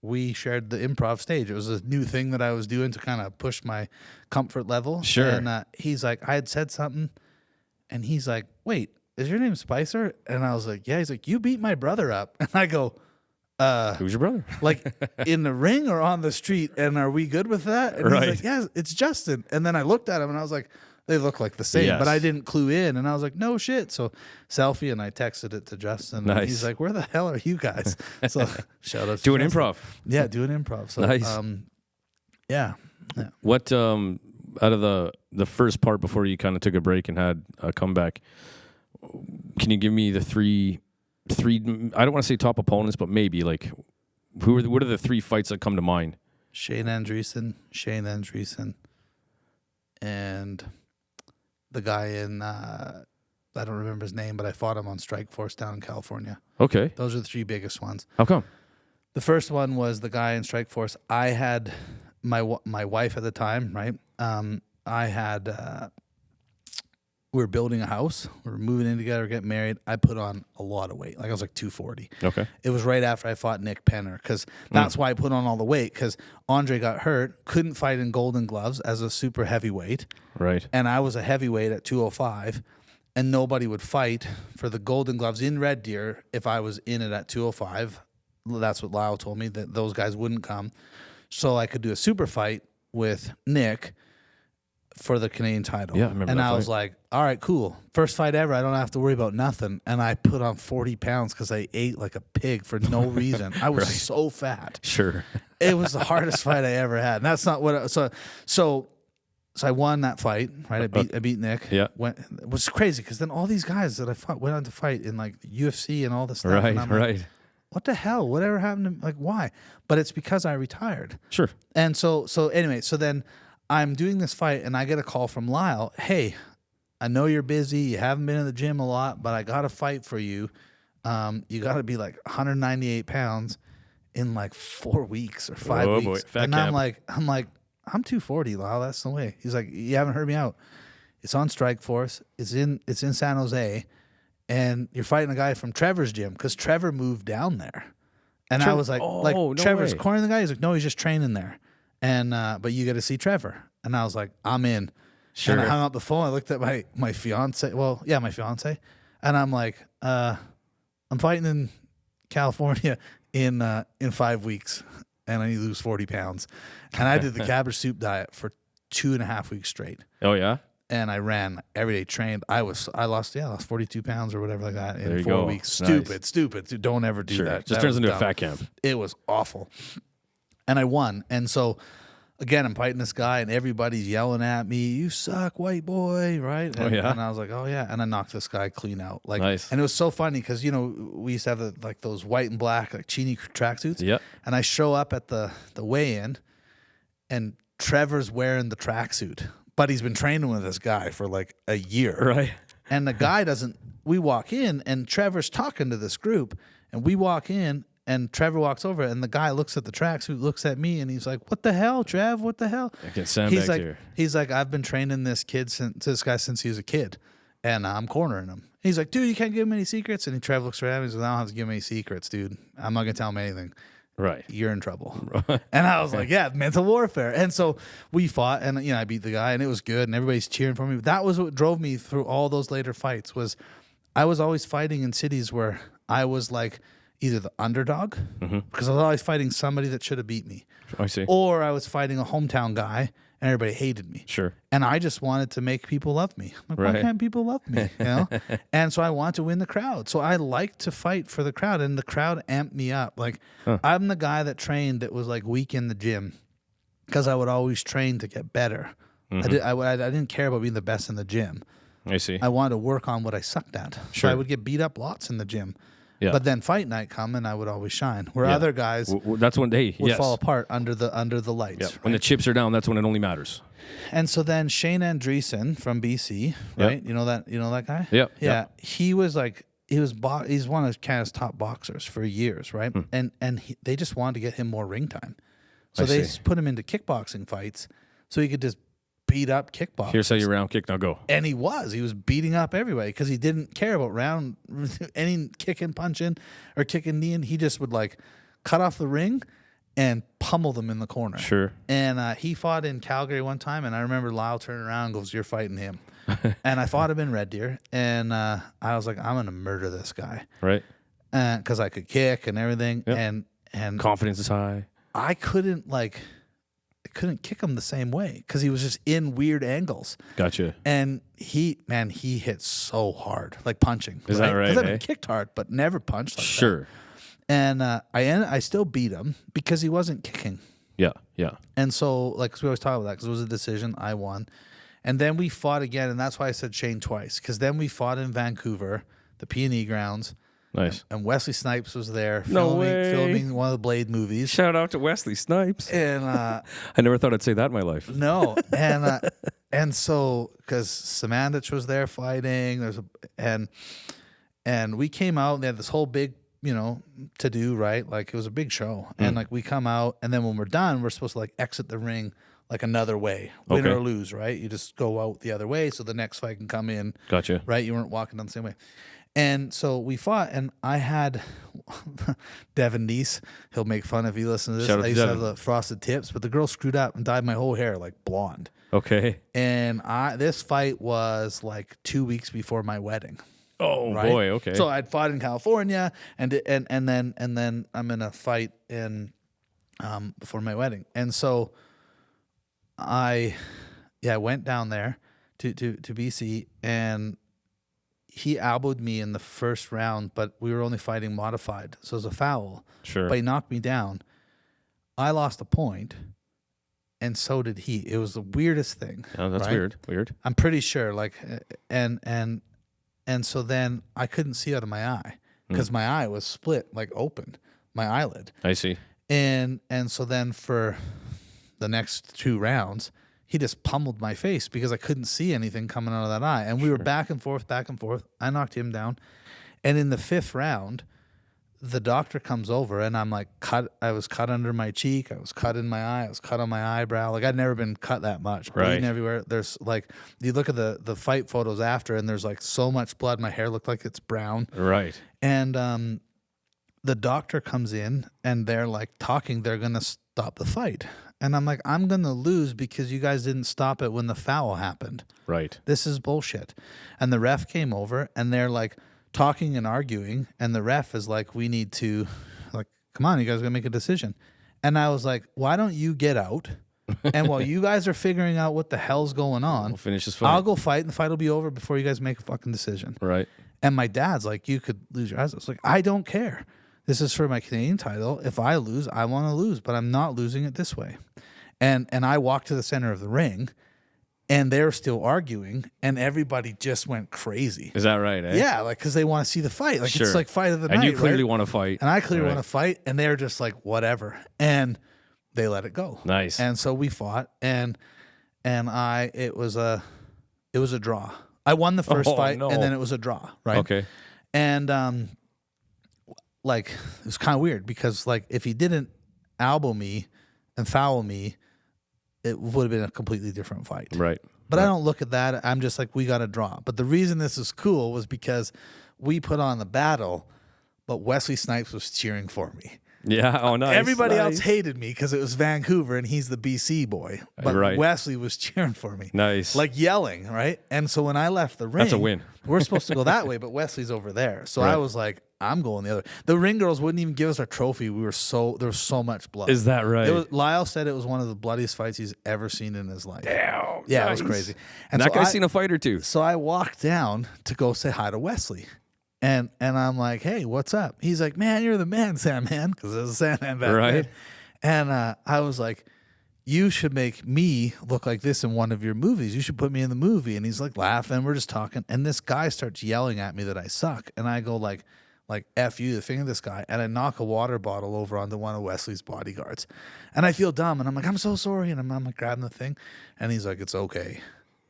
we shared the improv stage. It was a new thing that I was doing to kind of push my comfort level. Sure. And he's like, I had said something. And he's like, wait, is your name Spicer? And I was like, yeah. He's like, you beat my brother up. And I go, who's your brother? like in the ring or on the street? And are we good with that? And Right. he's like, yeah, it's Justin. And then I looked at him and I was like, they look like the same, Yes. but I didn't clue in. And I was like, no shit. So selfie, and I texted it to Justin. Nice. And he's like, where the hell are you guys? So shout out to Doing Justin. improv. Yeah, doing improv. So Nice. yeah. What out of the first part before you kind of took a break and had a comeback, can you give me the three I don't want to say top opponents, but maybe like what are the 3 fights that come to mind? Shane Andreessen, and the guy in I don't remember his name, but I fought him on Strikeforce down in California. Okay. Those are the 3 biggest ones. How come? The first one was the guy in Strikeforce. I had my wife at the time, right? I had we were building a house. We were moving in together, getting married. I put on a lot of weight. Like I was like 240. Okay. It was right after I fought Nick Penner, because that's why I put on all the weight, because Andre got hurt, couldn't fight in Golden Gloves as a super heavyweight. Right. And I was a heavyweight at 205, and nobody would fight for the Golden Gloves in Red Deer if I was in it at 205. That's what Lyle told me, that those guys wouldn't come. So I could do a super fight with Nick for the Canadian title. Yeah, I remember and that I fight. was like, all right, cool. First fight ever. I don't have to worry about nothing. And I put on 40 pounds because I ate like a pig for no reason. I was so fat. Sure. It was the hardest fight I ever had. And that's not what so I won that fight, right? I beat Nick. Yeah. It was crazy because then all these guys that I fought went on to fight in like UFC and all this stuff. Right, and I'm like, right. what the hell? Whatever happened to me? Like, why? But it's because I retired. Sure. And so anyway, so then I'm doing this fight and I get a call from Lyle. Hey, I know you're busy. You haven't been in the gym a lot, but I got a fight for you. You got to be like 198 pounds in like 4 weeks or 5 weeks. Boy. Fat And camp. I'm 240, Lyle. That's the way. He's like, you haven't heard me out. It's on Strikeforce. It's in San Jose, and you're fighting a guy from Trevor's gym because Trevor moved down there. And I was like, no Trevor's way. cornering the guy. He's like, no, he's just training there. And but you got to see Trevor. And I was like, I'm in. Sure. And I hung up the phone. I looked at my fiance. Well, yeah, my fiance. And I'm like, I'm fighting in California in 5 weeks, and I need to lose 40 pounds. And I did the cabbage soup diet for 2.5 weeks straight. Oh yeah. And I ran every day, trained. I lost 42 pounds or whatever like that There in you 4 go. weeks. Nice. Stupid. Dude, don't ever do Sure. that. Just That turns was into a dumb. fat camp. It was awful. And I won. And so, again, I'm fighting this guy, and everybody's yelling at me, "You suck, white boy!" Right? And, yeah? And I was like, "Oh yeah!" And I knocked this guy clean out. Like, Nice. And it was so funny because we used to have like those white and black like Chini tracksuits. Yep. And I show up at the weigh-in, and Trevor's wearing the tracksuit, but he's been training with this guy for like a year. Right. And the guy doesn't. We walk in, and Trevor's talking to this group, and we walk in. And Trevor walks over, and the guy looks at the tracksuit, looks at me, and he's like, "What the hell, Trev? What the hell?" I get sandbagged here. He's like, "I've been training this guy since he was a kid, and I'm cornering him." He's like, "Dude, you can't give him any secrets." And Trev looks right at me, and he's like, "I don't have to give him any secrets, dude. I'm not gonna tell him anything. Right. You're in trouble." And I was like, "Yeah, mental warfare." And so we fought, and I beat the guy, and it was good, and everybody's cheering for me. But that was what drove me through all those later fights. Was I was always fighting in cities where I was like either the underdog because I was always fighting somebody that should have beat me, I see. or I was fighting a hometown guy and everybody hated me. Sure. And I just wanted to make people love me. Like, why Right. can't people love me? You know? And so I want to win the crowd. So I like to fight for the crowd, and the crowd amped me up. Like I'm the guy that trained that was like weak in the gym because I would always train to get better. I didn't care about being the best in the gym. I see. I wanted to work on what I sucked at. Sure. So I would get beat up lots in the gym. Yeah. But then fight night come and I would always shine. Where other guys That's when they would fall apart under the lights. Yeah. Right? When the chips are down, that's when it only matters. And so then Shane Andreessen from BC, right? You know that guy? Yeah. Yeah. He was like he's one of Canada's top boxers for years, right? And they just wanted to get him more ring time. So they just put him into kickboxing fights so he could just beat up kickboxers. Here's how you round kick. Now go. And he was beating up everybody because he didn't care about any kicking, punching, or kicking, kneeing. He just would like cut off the ring and pummel them in the corner. Sure. And he fought in Calgary one time, and I remember Lyle turning around and goes, "You're fighting him." And I fought him in Red Deer, and I was like, "I'm gonna murder this guy," Right. Because I could kick and everything, Yep. and Confidence is high. I couldn't kick him the same way because he was just in weird angles. Gotcha. And he hit so hard, like punching. Is that right, Because I've eh? been kicked hard, but never punched like that. Sure. And I still beat him because he wasn't kicking. Yeah. Yeah. And so, like, 'cause we always talk about that because it was a decision. I won. And then we fought again, and that's why I said Shane twice, because then we fought in Vancouver, the P&E grounds. Nice. And Wesley Snipes was there No way. filming one of the Blade movies. Shout out to Wesley Snipes. And I never thought I'd say that in my life. no, and so because Samandich was there fighting, and we came out and they had this whole big, to do, right? Like it was a big show, and like we come out, and then when we're done, we're supposed to like exit the ring like another way, win Okay. or lose, right? You just go out the other way so the next fight can come in. Gotcha. Right? You weren't walking down the same way. And so we fought, and I had Devin Neese. He'll make fun if you listen to this. Shout out I to used to have Devin. the frosted tips, but the girl screwed up and dyed my whole hair like blonde. Okay. And this fight was like 2 weeks before my wedding. Oh Right? boy. Okay. So I'd fought in California, and then I'm in a fight in before my wedding, and so I went down there to BC, and he elbowed me in the first round, but we were only fighting modified, so it was a foul. Sure. But he knocked me down. I lost a point, and so did he. It was the weirdest thing. Oh, that's right? weird. Weird. I'm pretty sure, like, and so then I couldn't see out of my eye because my eye was split, like open, my eyelid. I see. And so then for the next 2 rounds, he just pummeled my face because I couldn't see anything coming out of that eye. And we were back and forth. I knocked him down. And in the 5th round, the doctor comes over, and I'm like cut. I was cut under my cheek. I was cut in my eye. I was cut on my eyebrow. Like I'd never been cut that much. Bleeding everywhere. There's like, you look at the fight photos after, and there's like so much blood. My hair looked like it's brown. Right. And the doctor comes in, and they're like talking. They're going to stop the fight. And I'm like, I'm going to lose because you guys didn't stop it when the foul happened. Right. This is bullshit. And the ref came over, and they're like talking and arguing. And the ref is like, we need to, like, come on, you guys are going to make a decision. And I was like, why don't you get out? And while you guys are figuring out what the hell's going on, We'll finish this fight. I'll go fight, and the fight will be over before you guys make a fucking decision. Right. And my dad's like, you could lose your eyes. I was like, I don't care. This is for my Canadian title. If I lose, I want to lose, but I'm not losing it this way. And I walked to the center of the ring, and they're still arguing, and everybody just went crazy. Is that right? Eh? Yeah, like because they want to see the fight. Like Sure. it's like fight of the night. And you clearly right? want to fight. And I clearly Right. want to fight, and they're just like whatever. And they let it go. Nice. And so we fought, and it was a draw. I won the first fight, no. and then it was a draw. Right. Okay. And like it was kind of weird because like if he didn't elbow me and foul me, it would have been a completely different fight. Right. But I don't look at that. I'm just like, we got to draw. But the reason this is cool was because we put on the battle, but Wesley Snipes was cheering for me. Yeah. Oh, nice. Everybody Nice. else hated me because it was Vancouver and he's the BC boy. But Right. Wesley was cheering for me. Nice. Like yelling, right? And so when I left the ring, That's a win. we're supposed to go that way, but Wesley's over there. So I Right. was like, I'm going the other. The ring girls wouldn't even give us our trophy. There was so much blood. Is that right? Lyle said it was one of the bloodiest fights he's ever seen in his life. Damn. Yeah, nice. it was crazy. And that guy's seen a fight or two. So I walked down to go say hi to Wesley. And I'm like, hey, what's up? He's like, man, you're the man, Sandman, because there's a Sandman back Right. then. And I was like, you should make me look like this in one of your movies. You should put me in the movie. And he's like laughing. We're just talking. And this guy starts yelling at me that I suck. And I go like F you, the thing of this guy. And I knock a water bottle over onto one of Wesley's bodyguards. And I feel dumb. And I'm like, I'm so sorry. And I'm like grabbing the thing. And he's like, it's okay.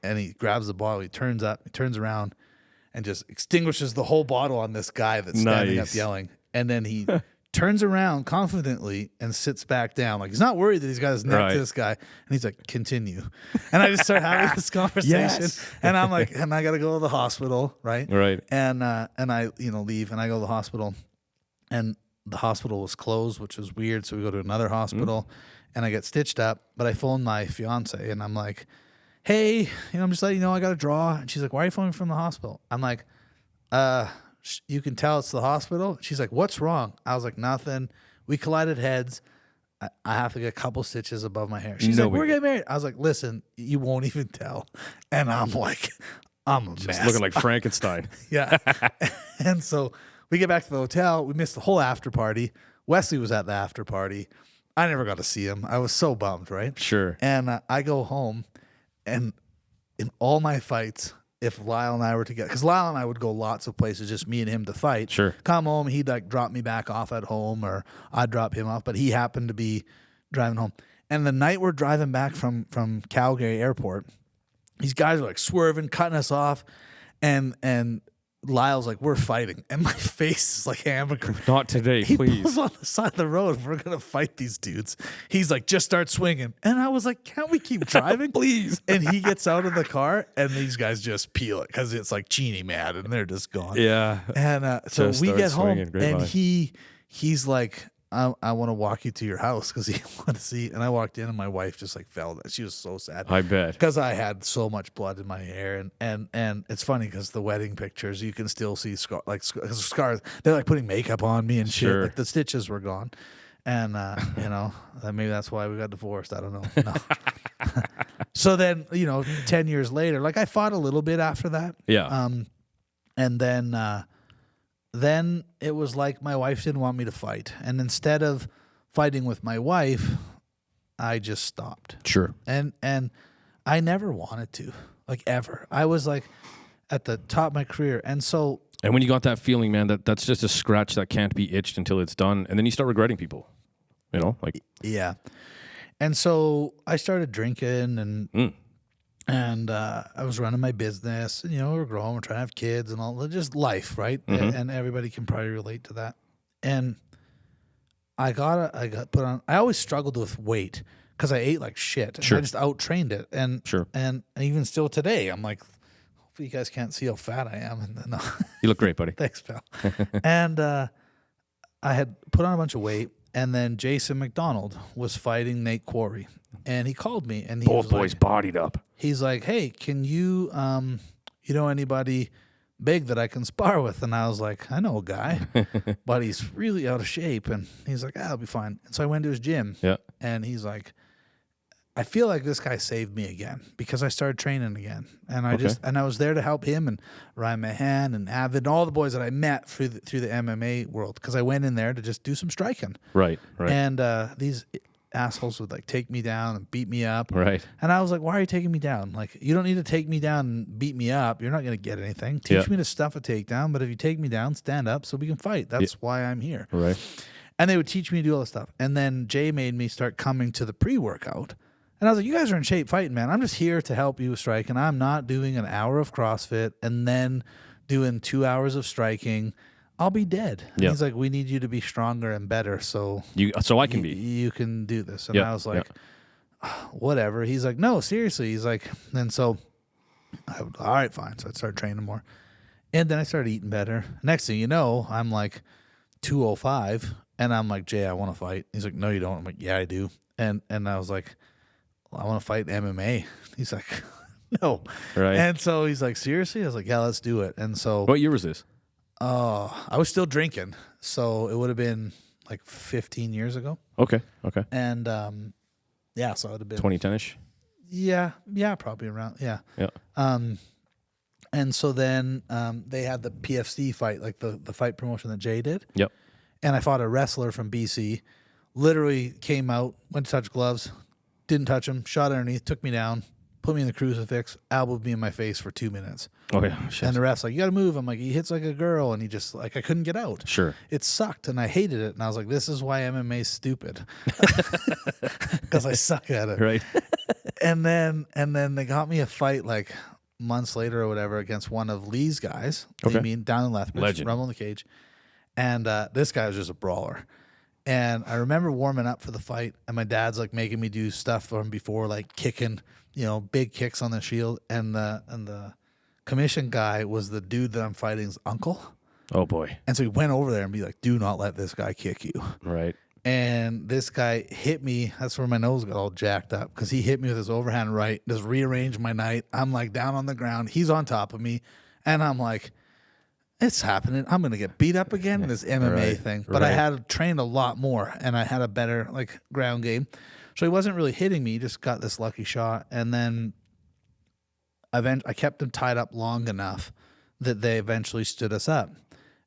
And he grabs the bottle. He turns around and just extinguishes the whole bottle on this guy that's standing up yelling. And then he turns around confidently and sits back down. Like, he's not worried that he's got his neck to this guy. And he's like, continue. And I just start having this conversation. Yes. And I'm like, and I got to go to the hospital, right? Right. And I, leave and I go to the hospital. And the hospital was closed, which was weird. So we go to another hospital and I get stitched up. But I phone my fiance and I'm like, hey, I'm just letting you know I got a draw. And she's like, why are you phoning from the hospital? I'm like, you can tell it's the hospital. She's like, what's wrong? I was like, nothing. We collided heads. I have to get a couple stitches above my hair. She's like, we're getting married. I was like, listen, you won't even tell. And I'm like, I'm a mess. Just looking like Frankenstein. Yeah. And so we get back to the hotel. We missed the whole after party. Wesley was at the after party. I never got to see him. I was so bummed, right? Sure. And I go home. And in all my fights, if Lyle and I were together, because Lyle and I would go lots of places, just me and him to fight. Sure. Come home, he'd like drop me back off at home, or I'd drop him off. But he happened to be driving home. And the night we're driving back from Calgary Airport, these guys are like swerving, cutting us off, and Lyle's like, we're fighting. And my face is like hamburger. Not today, He please. pulls on the side of the road. We're going to fight these dudes. He's like, just start swinging. And I was like, can't we keep driving? Please. And he gets out of the car and these guys just peel it because it's like Genie mad and they're just gone. Yeah. And so Just we start get home swinging. Great and line. he's like, I want to walk you to your house because he wanted to see. And I walked in and my wife just like fell down. She was so sad. I bet. Because I had so much blood in my hair. And it's funny because the wedding pictures, you can still see scars. They're like putting makeup on me and shit. Sure. Like the stitches were gone. And, maybe that's why we got divorced. I don't know. No. So then, 10 years later, like I fought a little bit after that. Yeah. And then it was like my wife didn't want me to fight. And instead of fighting with my wife, I just stopped. Sure. And I never wanted to, like ever. I was like at the top of my career. And so. And when you got that feeling, man, that's just a scratch that can't be itched until it's done. And then you start regretting people, Yeah. And so I started drinking and I was running my business, and, we're growing, we're trying to have kids and all, just life, right? Mm-hmm. And everybody can probably relate to that. And I got put on, I always struggled with weight because I ate like shit. And Sure. I just out-trained it. And, Sure. And even still today, I'm like, hopefully you guys can't see how fat I am. And then, You look great, buddy. thanks, pal. And I had put on a bunch of weight. And then Jason McDonald was fighting Nate Quarry. And he called me. And he Both was boys like, bodied up. he's like, hey, can you, anybody big that I can spar with? And I was like, I know a guy, but he's really out of shape. And he's like, I'll be fine. And so I went to his gym. Yeah. And he's like, I feel like this guy saved me again because I started training again. And I was there to help him and Ryan Mahan and Avid and all the boys that I met through the MMA world because I went in there to just do some striking. Right. And these assholes would like take me down and beat me up. Right. And I was like, why are you taking me down? Like, you don't need to take me down and beat me up. You're not going to get anything. Teach me to stuff a takedown, but if you take me down, stand up so we can fight. That's why I'm here. Right. And they would teach me to do all this stuff. And then Jay made me start coming to the pre-workout. And I was like, you guys are in shape fighting, man. I'm just here to help you strike. And I'm not doing an hour of CrossFit and then doing 2 hours of striking. I'll be dead. And he's like, we need you to be stronger and better. So I can be. You can do this. And I was like, whatever. He's like, no, seriously. He's like, and so I would, all right, fine. So I started training more. And then I started eating better. Next thing you know, I'm like 205. And I'm like, Jay, I want to fight. He's like, no, you don't. I'm like, yeah, I do. And I was like, I want to fight MMA. He's like, no. Right. And so he's like, seriously? I was like, yeah, let's do it. And so What year was this? Oh, I was still drinking, so it would have been like 15 years ago. Okay. And yeah, so it would have been 2010ish. yeah, probably around yeah. Yeah. And so then they had the PFC fight, like the fight promotion that Jay did. Yep. And I fought a wrestler from BC. Literally came out, went to touch gloves, didn't touch him, shot underneath, took me down, put me in the crucifix, elbowed me in my face for 2 minutes. Oh yeah. Shit. And the ref's like, you got to move. I'm like, he hits like a girl. And he just, like, I couldn't get out. Sure. It sucked. And I hated it. And I was like, this is why MMA is stupid. Because I suck at it. Right. And then they got me a fight like months later or whatever against one of Lee's guys. Okay. I mean, down in Lethbridge, Legend. Rumble in the Cage. And this guy was just a brawler. And I remember warming up for the fight, and my dad's like making me do stuff from before, like kicking, big kicks on the shield. And the commission guy was the dude that I'm fighting's uncle. Oh boy. And so he went over there and be like, do not let this guy kick you. Right. And this guy hit me. That's where my nose got all jacked up because he hit me with his overhand right, just rearranged my night. I'm like down on the ground. He's on top of me. And I'm like, it's happening. I'm going to get beat up again in this MMA thing. But I had trained a lot more and I had a better like ground game. So he wasn't really hitting me. He just got this lucky shot. And then I kept him tied up long enough that they eventually stood us up.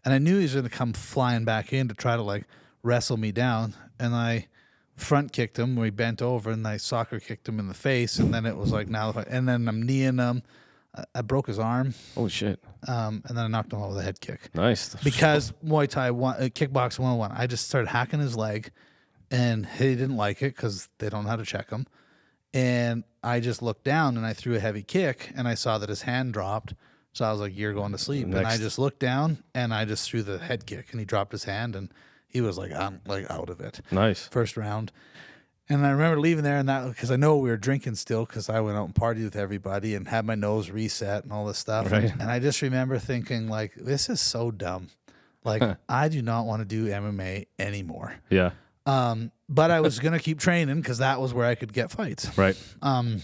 And I knew he was going to come flying back in to try to like wrestle me down. And I front kicked him. We bent over and I soccer kicked him in the face. And then it was like, and then I'm kneeing him. I broke his arm. Oh shit. And then I knocked him out with a head kick. Nice. Because Muay Thai, Kickboxing 101, I just started hacking his leg, and he didn't like it because they don't know how to check him. And I just looked down, and I threw a heavy kick, and I saw that his hand dropped. So I was like, you're going to sleep. And I just looked down, and I just threw the head kick, and he dropped his hand, and he was like, I'm like out of it. Nice. First round. And I remember leaving there and that because I know we were drinking still because I went out and partied with everybody and had my nose reset and all this stuff. Right. And I just remember thinking, like, this is so dumb. Like, I do not want to do MMA anymore. Yeah. But I was going to keep training because that was where I could get fights. Right. And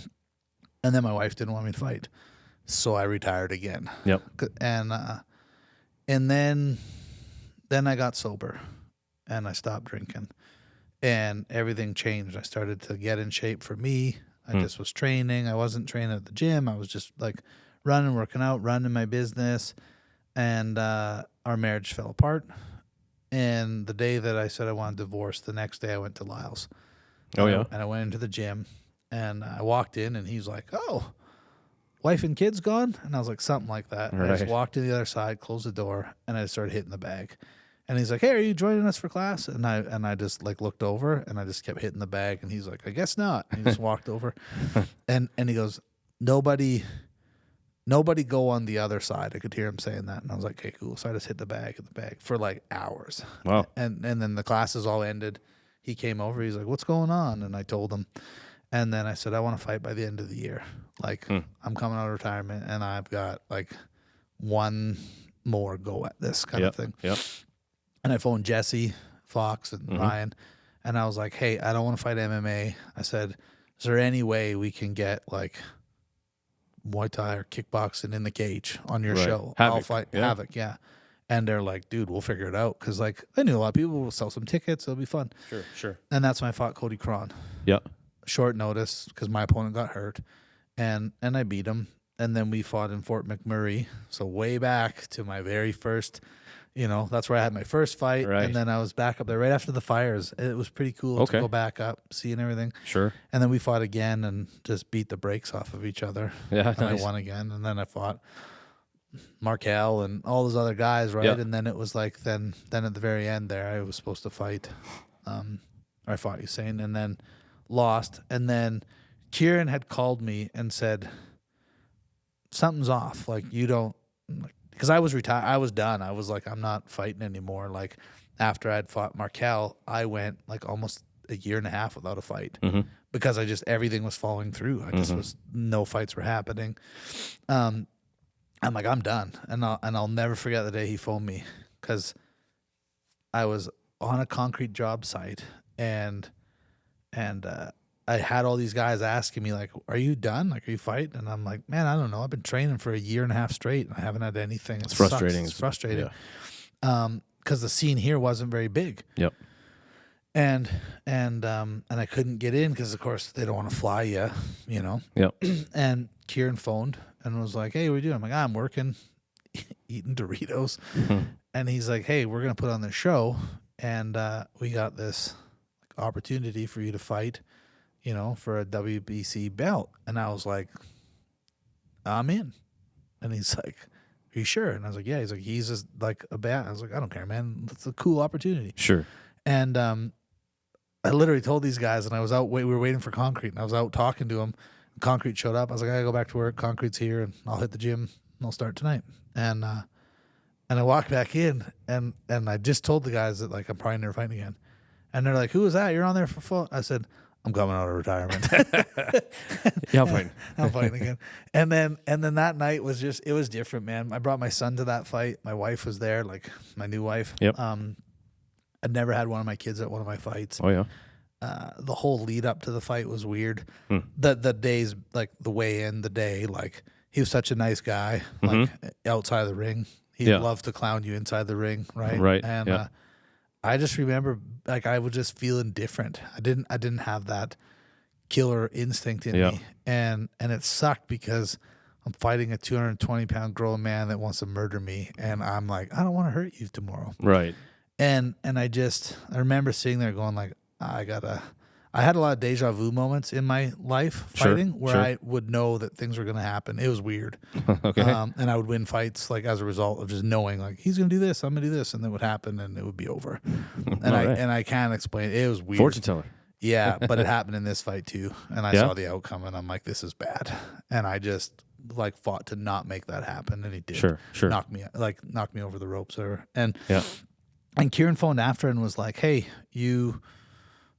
then my wife didn't want me to fight. So I retired again. Yep. And then I got sober and I stopped drinking. And everything changed. I started to get in shape for me. I just was training. I wasn't training at the gym. I was just like running, working out, running my business. And our marriage fell apart. And the day that I said I wanted a divorce, the next day I went to Lyle's. Oh, yeah. And I went into the gym. And I walked in and he's like, oh, wife and kids gone? And I was like, something like that. And I just walked to the other side, closed the door, and I started hitting the bag. And he's like, hey, are you joining us for class? And I just like looked over and I just kept hitting the bag. And he's like, I guess not. And he just walked over. And he goes, nobody go on the other side. I could hear him saying that. And I was like, okay, cool. So I just hit the bag for like hours. Wow. And then the classes all ended. He came over. He's like, what's going on? And I told him. And then I said, I want to fight by the end of the year. Like, I'm coming out of retirement and I've got like one more go at this kind of thing. Yep. And I phoned Jesse, Fox, and Ryan, and I was like, hey, I don't want to fight MMA. I said, is there any way we can get like Muay Thai or kickboxing in the cage on your show? Havoc. I'll fight Havoc, yeah. And they're like, dude, we'll figure it out. Because like I knew a lot of people will sell some tickets. It'll be fun. Sure. And that's when I fought Cody Cron. Yeah. Short notice because my opponent got hurt. And I beat him. And then we fought in Fort McMurray. So way back to my very first... that's where I had my first fight. Right. And then I was back up there right after the fires. It was pretty cool to go back up, seeing everything. Sure. And then we fought again and just beat the brakes off of each other. Yeah, and nice. I won again. And then I fought Markel and all those other guys, right? Yep. And then it was like, then at the very end there, I was supposed to fight. Or I fought Usain and then lost. And then Kieran had called me and said, something's off. Like, you don't... Because I was retired, I was done. I was like, I'm not fighting anymore. Like after I'd fought Markel, I went like almost a year and a half without a fight because everything was falling through. I just no fights were happening. I'm like, I'm done, and I'll never forget the day he phoned me because I was on a concrete job site and I had all these guys asking me like, "Are you done? Like, are you fighting?" And I'm like, "Man, I don't know. I've been training for a year and a half straight, and I haven't had anything. It's frustrating. It's frustrating. Yeah. Because the scene here wasn't very big. Yep. And I couldn't get in because, of course, they don't want to fly you, you know. Yep. And Kieran phoned and was like, "Hey, what are you doing?" I'm like, "I'm working, eating Doritos." And he's like, "Hey, we're gonna put on this show, and we got this opportunity for you to fight, you know, for a WBC belt." And I was like, "I'm in." And he's like, "Are you sure?" And I was like, "Yeah." He's like, "He's just like a bat." I was like, "I don't care, man. It's a cool opportunity." Sure. And I literally told these guys, and I was out. We were waiting for Concrete, and I was out talking to him. Concrete showed up. I was like, "I gotta go back to work. Concrete's here, and I'll hit the gym. And I'll start tonight." And I walked back in, and I just told the guys that like I'm probably never fighting again. And they're like, "Who was that? You're on there for fun?" I said, "I'm coming out of retirement." Yeah, I'm fighting. I'm fighting again. And then that night was just, it was different, man. I brought my son to that fight. My wife was there, like my new wife. Yep. I'd never had one of my kids at one of my fights. Oh yeah. The whole lead up to the fight was weird. The days, like the weigh in, the day, like he was such a nice guy, like outside of the ring. He'd love to clown you inside the ring, right? Right. And I just remember, like, I was just feeling different. I didn't have that killer instinct in me, and it sucked because I'm fighting a 220-pound grown man that wants to murder me, and I'm like, I don't want to hurt you tomorrow, Right. And I remember sitting there going like, I had a lot of deja vu moments in my life fighting where I would know that things were going to happen. It was weird. Okay. And I would win fights like as a result of just knowing like he's going to do this, I'm going to do this, and then it would happen and it would be over. And I can't explain. It was weird. Fortune teller. Yeah, but it happened in this fight too. And I saw the outcome and I'm like, this is bad. And I just like fought to not make that happen, and he did. Sure. Knock me over the ropes or and Kieran phoned after and was like, "Hey, you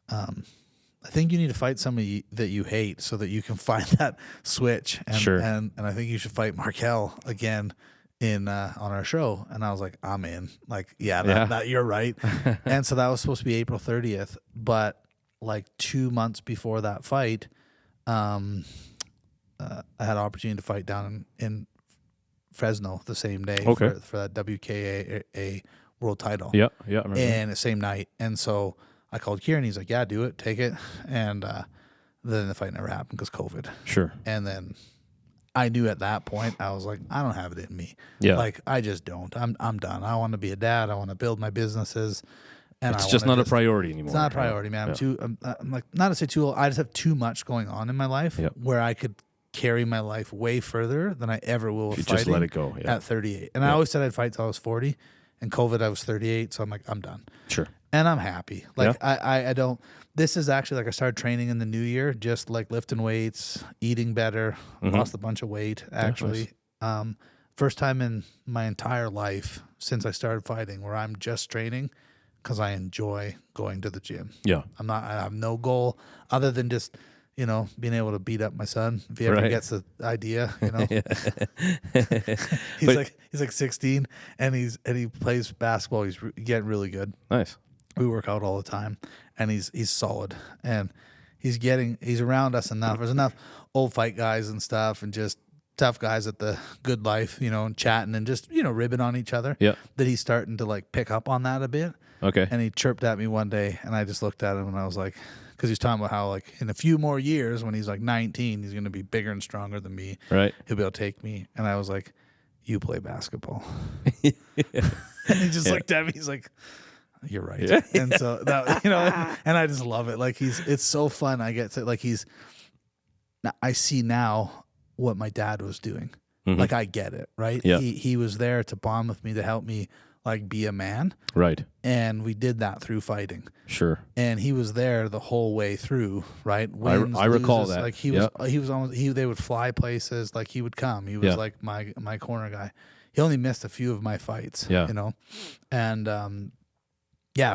I think you need to fight somebody that you hate so that you can find that switch." And and I think you should fight Markel again on our show. And I was like, I'm in. Like, that you're right. And so that was supposed to be April 30th. But like 2 months before that fight, I had an opportunity to fight down in Fresno the same day for that WKA world title. Yeah. I remember. And the same night. And so I called Kieran. He's like, "Yeah, do it, take it." And then the fight never happened because COVID. Sure. And then I knew at that point, I was like, I don't have it in me. Yeah. Like, I just don't. I'm done. I want to be a dad. I want to build my businesses. And it's just not a priority anymore. It's not a priority, man. I'm like, not to say too old. I just have too much going on in my life where I could carry my life way further than I ever will with fighting. Just let it go. Yeah. At 38. And I always said I'd fight till I was 40. And COVID, I was 38. So I'm like, I'm done. Sure. And I'm happy. Like I don't. This is actually like I started training in the new year, just like lifting weights, eating better, lost a bunch of weight actually. Nice. First time in my entire life since I started fighting where I'm just training because I enjoy going to the gym. Yeah, I have no goal other than just being able to beat up my son if he ever gets the idea. He's like 16 and he plays basketball. He's getting really good. Nice. We work out all the time, and he's solid, and he's around us enough. There's enough old fight guys and stuff, and just tough guys at the good life, and chatting and just ribbing on each other. Yeah, that he's starting to like pick up on that a bit. Okay, and he chirped at me one day, and I just looked at him, and I was like, because he's talking about how like in a few more years, when he's like 19, he's going to be bigger and stronger than me. Right, he'll be able to take me, and I was like, "You play basketball," and he just looked at me. He's like, "You're right." Yeah. And so that, and I just love it. Like it's so fun. I get to like I see now what my dad was doing. Mm-hmm. Like I get it, right? Yeah. He was there to bond with me, to help me like be a man. Right. And we did that through fighting. Sure. And he was there the whole way through, right? Wins, I recall that. Like he was almost, they would fly places, like he would come. He was like my corner guy. He only missed a few of my fights. Yeah. And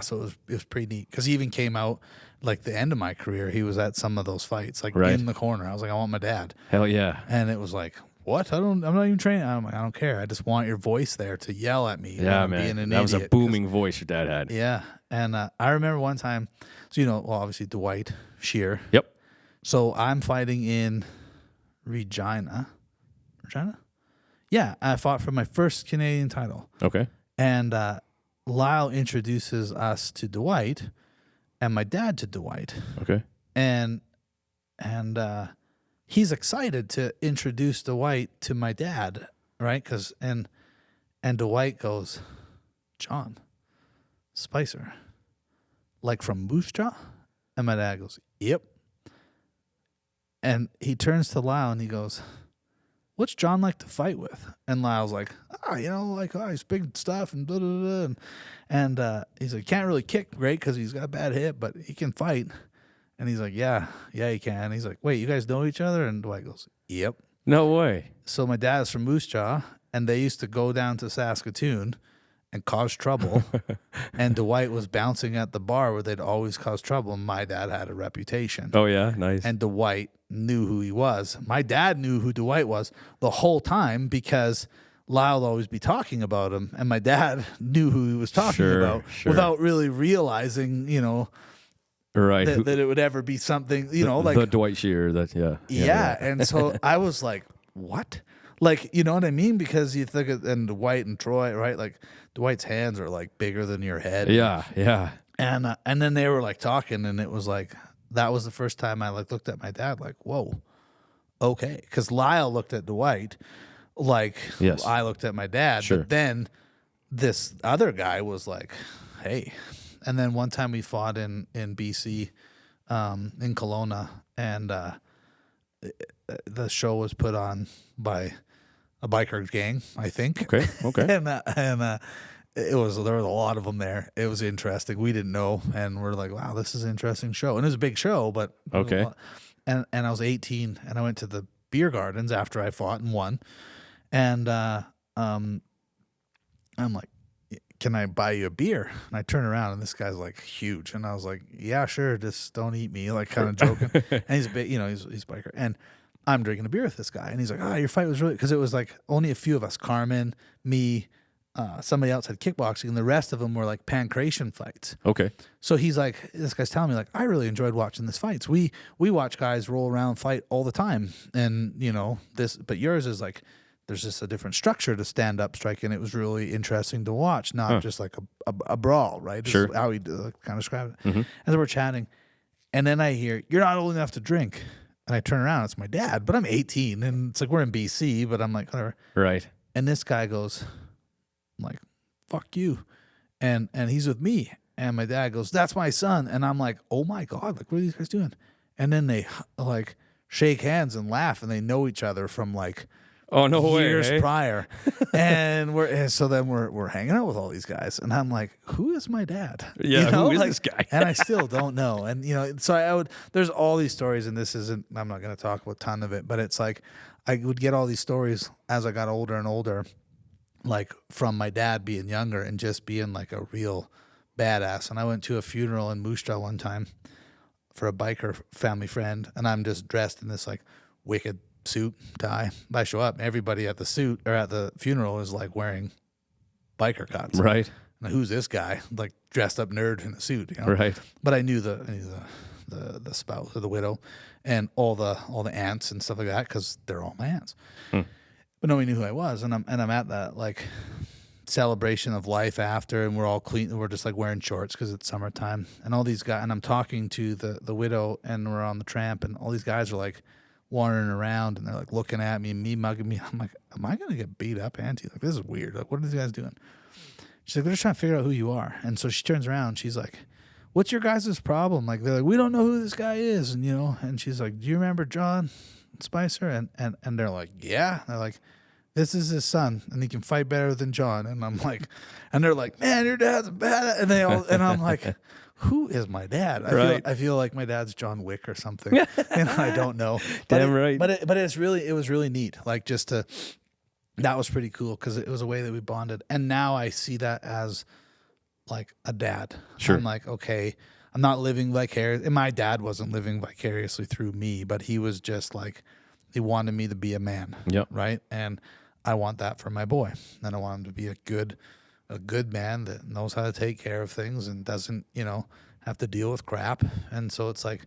so it was pretty neat because he even came out like the end of my career. He was at some of those fights, like in the corner. I was like, I want my dad. Hell yeah! And it was like, what? I'm not even training. I'm like, I don't care. I just want your voice there to yell at me. Yeah, man. That was a booming voice your dad had. Yeah, and I remember one time. So obviously Dwight Shear. Yep. So I'm fighting in Regina. Regina? Yeah, I fought for my first Canadian title. Okay. And Lyle introduces us to Dwight and my dad to Dwight. Okay. And he's excited to introduce Dwight to my dad, right? And Dwight goes, John Spicer, like from Moose Jaw? And my dad goes, yep. And he turns to Lyle and he goes, what's John like to fight with? And Lyle's like, he's big stuff and blah, blah, blah. And he's like, can't really kick great because he's got a bad hip, but he can fight. And he's like, yeah, he can. He's like, wait, you guys know each other? And Dwight goes, yep. No way. So my dad's from Moose Jaw, and they used to go down to Saskatoon and cause trouble. And Dwight was bouncing at the bar where they'd always cause trouble. And my dad had a reputation. Oh, yeah? Nice. And Dwight knew who he was. My dad knew who Dwight was the whole time because Lyle would always be talking about him. And my dad knew who he was talking about without really realizing, right. that it would ever be something, like the Dwight Shear. Yeah. And so I was like, what? Like, you know what I mean? Because you think and Dwight and Troy, right? Like Dwight's hands are like bigger than your head. Yeah. And then they were like talking, and it was like, that was the first time I like looked at my dad like, whoa, okay. Because Lyle looked at Dwight like I looked at my dad. Sure. But then this other guy was like, hey. And then one time we fought in BC, in Kelowna, and the show was put on by a biker gang, I think. Okay. and there was a lot of them there. It was interesting. We didn't know, and we're like, wow, this is an interesting show. And it was a big show, but okay. And I was 18, and I went to the beer gardens after I fought and won, and I'm like, can I buy you a beer? And I turn around, and this guy's like huge, and I was like, yeah, sure, just don't eat me, like kind of joking. And he's a bit, he's biker, and I'm drinking a beer with this guy, and he's like, oh, your fight was really, because it was like only a few of us, Carmen, me, somebody else had kickboxing, and the rest of them were like pancration fights. Okay. So he's like, this guy's telling me like, I really enjoyed watching this fights. We watch guys roll around fight all the time, and this, but yours is like, there's just a different structure to stand up striking. It was really interesting to watch, not just like a brawl, right? Sure. Is how he kind of described it. Mm-hmm. And so we're chatting, and then I hear, you're not old enough to drink. And I turn around, it's my dad, but I'm 18, and it's like we're in BC, but I'm like, whatever. Right. And this guy goes, I'm like, fuck you. And he's with me. And my dad goes, that's my son. And I'm like, oh my God, like, what are these guys doing? And then they like shake hands and laugh, and they know each other from like, oh, no years way, prior. And we're hanging out with all these guys, and I'm like, who is my dad? Yeah, who is this guy? And I still don't know. And so there's all these stories, and I'm not going to talk about a ton of it, but it's like I would get all these stories as I got older and older, like from my dad being younger and just being like a real badass. And I went to a funeral in Moose Jaw one time for a biker family friend, and I'm just dressed in this like wicked suit, tie. I show up, and everybody at the funeral is like wearing biker cuts. Right. And who's this guy? Like dressed up nerd in a suit, Right. But I knew the spouse or the widow and all the aunts and stuff like that, because they're all my aunts. But nobody knew who I was, and I'm at that like celebration of life after, and we're all clean. We're just like wearing shorts because it's summertime, and all these guys. And I'm talking to the widow, and we're on the tramp, and all these guys are like wandering around, and they're like looking at me and me mugging me. I'm like, am I gonna get beat up, Auntie? Like, this is weird. Like, what are these guys doing? She's like, they're just trying to figure out who you are. And so she turns around, she's like, what's your guys' problem? Like, they're like, we don't know who this guy is, and and she's like, do you remember John Spicer? And they're like, yeah. And they're like, this is his son, and he can fight better than John. And I'm like, and they're like, man, your dad's bad. And and I'm like, who is my dad? I feel like my dad's John Wick or something, and I don't know. Damn right. But it was really neat. Like that was pretty cool, because it was a way that we bonded. And now I see that as like a dad. Sure. I'm like, okay, I'm not living vicariously. And my dad wasn't living vicariously through me, but he was just like, he wanted me to be a man. Yep. Right. And I want that for my boy. And I want him to be a good man that knows how to take care of things and doesn't, have to deal with crap. And so it's like,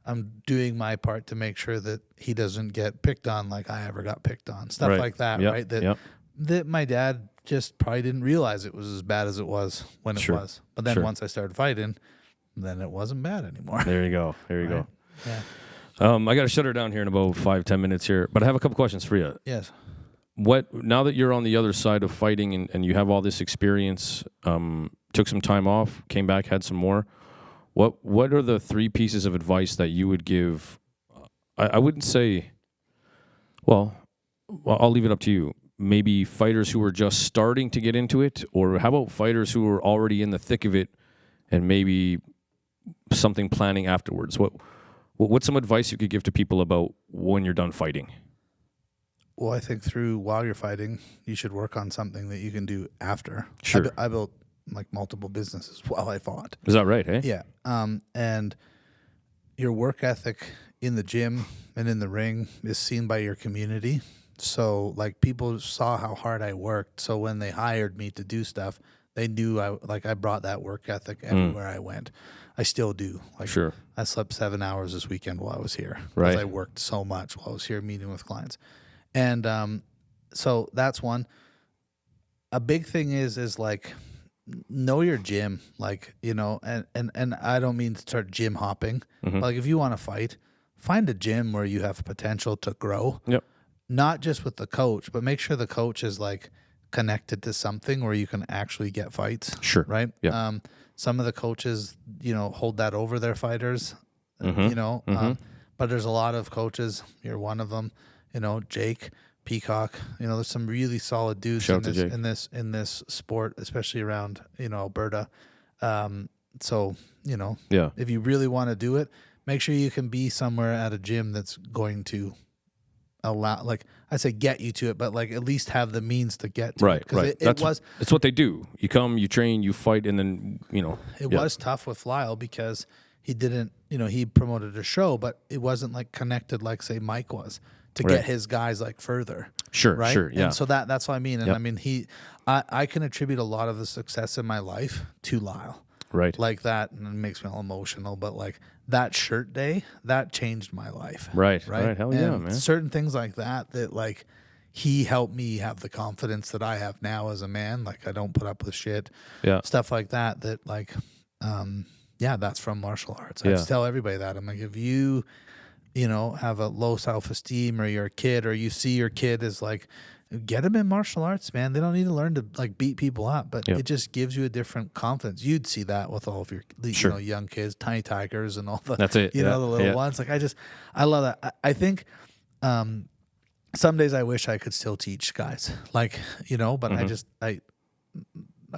I'm doing my part to make sure that he doesn't get picked on like I ever got picked on. Stuff like that, right? That my dad just probably didn't realize it was as bad as it was when it was. But then once I started fighting, then it wasn't bad anymore. There you go. There you go. Yeah. I got to shut her down here in about 5-10 minutes here, but I have a couple questions for you. Yes. Now that you're on the other side of fighting and you have all this experience, took some time off, came back, had some more, what are the 3 pieces of advice that you would give? I wouldn't say, well, I'll leave it up to you. Maybe fighters who are just starting to get into it, or how about fighters who are already in the thick of it and maybe something planning afterwards? What's some advice you could give to people about when you're done fighting? Well, I think while you're fighting, you should work on something that you can do after. Sure. I built like multiple businesses while I fought. Is that right, hey? Yeah. And your work ethic in the gym and in the ring is seen by your community. So like people saw how hard I worked. So when they hired me to do stuff, they knew I brought that work ethic everywhere I went. I still do. Like I slept 7 hours this weekend while I was here. Because I worked so much while I was here meeting with clients. And so that's one. A big thing is like know your gym, like, you know, and I don't mean to start gym hopping. But like if you want to fight, find a gym where you have potential to grow. Yep. Not just with the coach, but make sure the coach is like connected to something where you can actually get fights. Sure. Right? Yeah. Some of the coaches, you know, hold that over their fighters, you know, but there's a lot of coaches. You're one of them, you know, Jake Peacock, you know, there's some really solid dudes in this sport, especially around, you know, Alberta. So, you know, if you really want to do it, make sure you can be somewhere at a gym that's going to allow, like I say, get you to it, but like at least have the means to get to it. Right. It's what they do. You come, you train, you fight, and then, you know. It was tough with Lyle because he didn't, you know, he promoted a show, but it wasn't like connected like say Mike was to get his guys like further. Sure. Right. Sure. Yeah. And so that's what I mean. And I mean, I can attribute a lot of the success in my life to Lyle. Right. Like that, and it makes me all emotional, but like that shirt day, that changed my life. Right. Hell and yeah, man. Certain things like that like he helped me have the confidence that I have now as a man. Like I don't put up with shit. Yeah. Stuff like that like, that's from martial arts. I just tell everybody that. I'm like, if you know, have a low self-esteem or you're a kid or you see your kid as like, get them in martial arts, man. They don't need to learn to like beat people up, but it just gives you a different confidence. You'd see that with all of your you know, young kids, tiny tigers and all the, that's it. You know, the little ones. Like I love that. I think, some days I wish I could still teach guys, like, you know, but I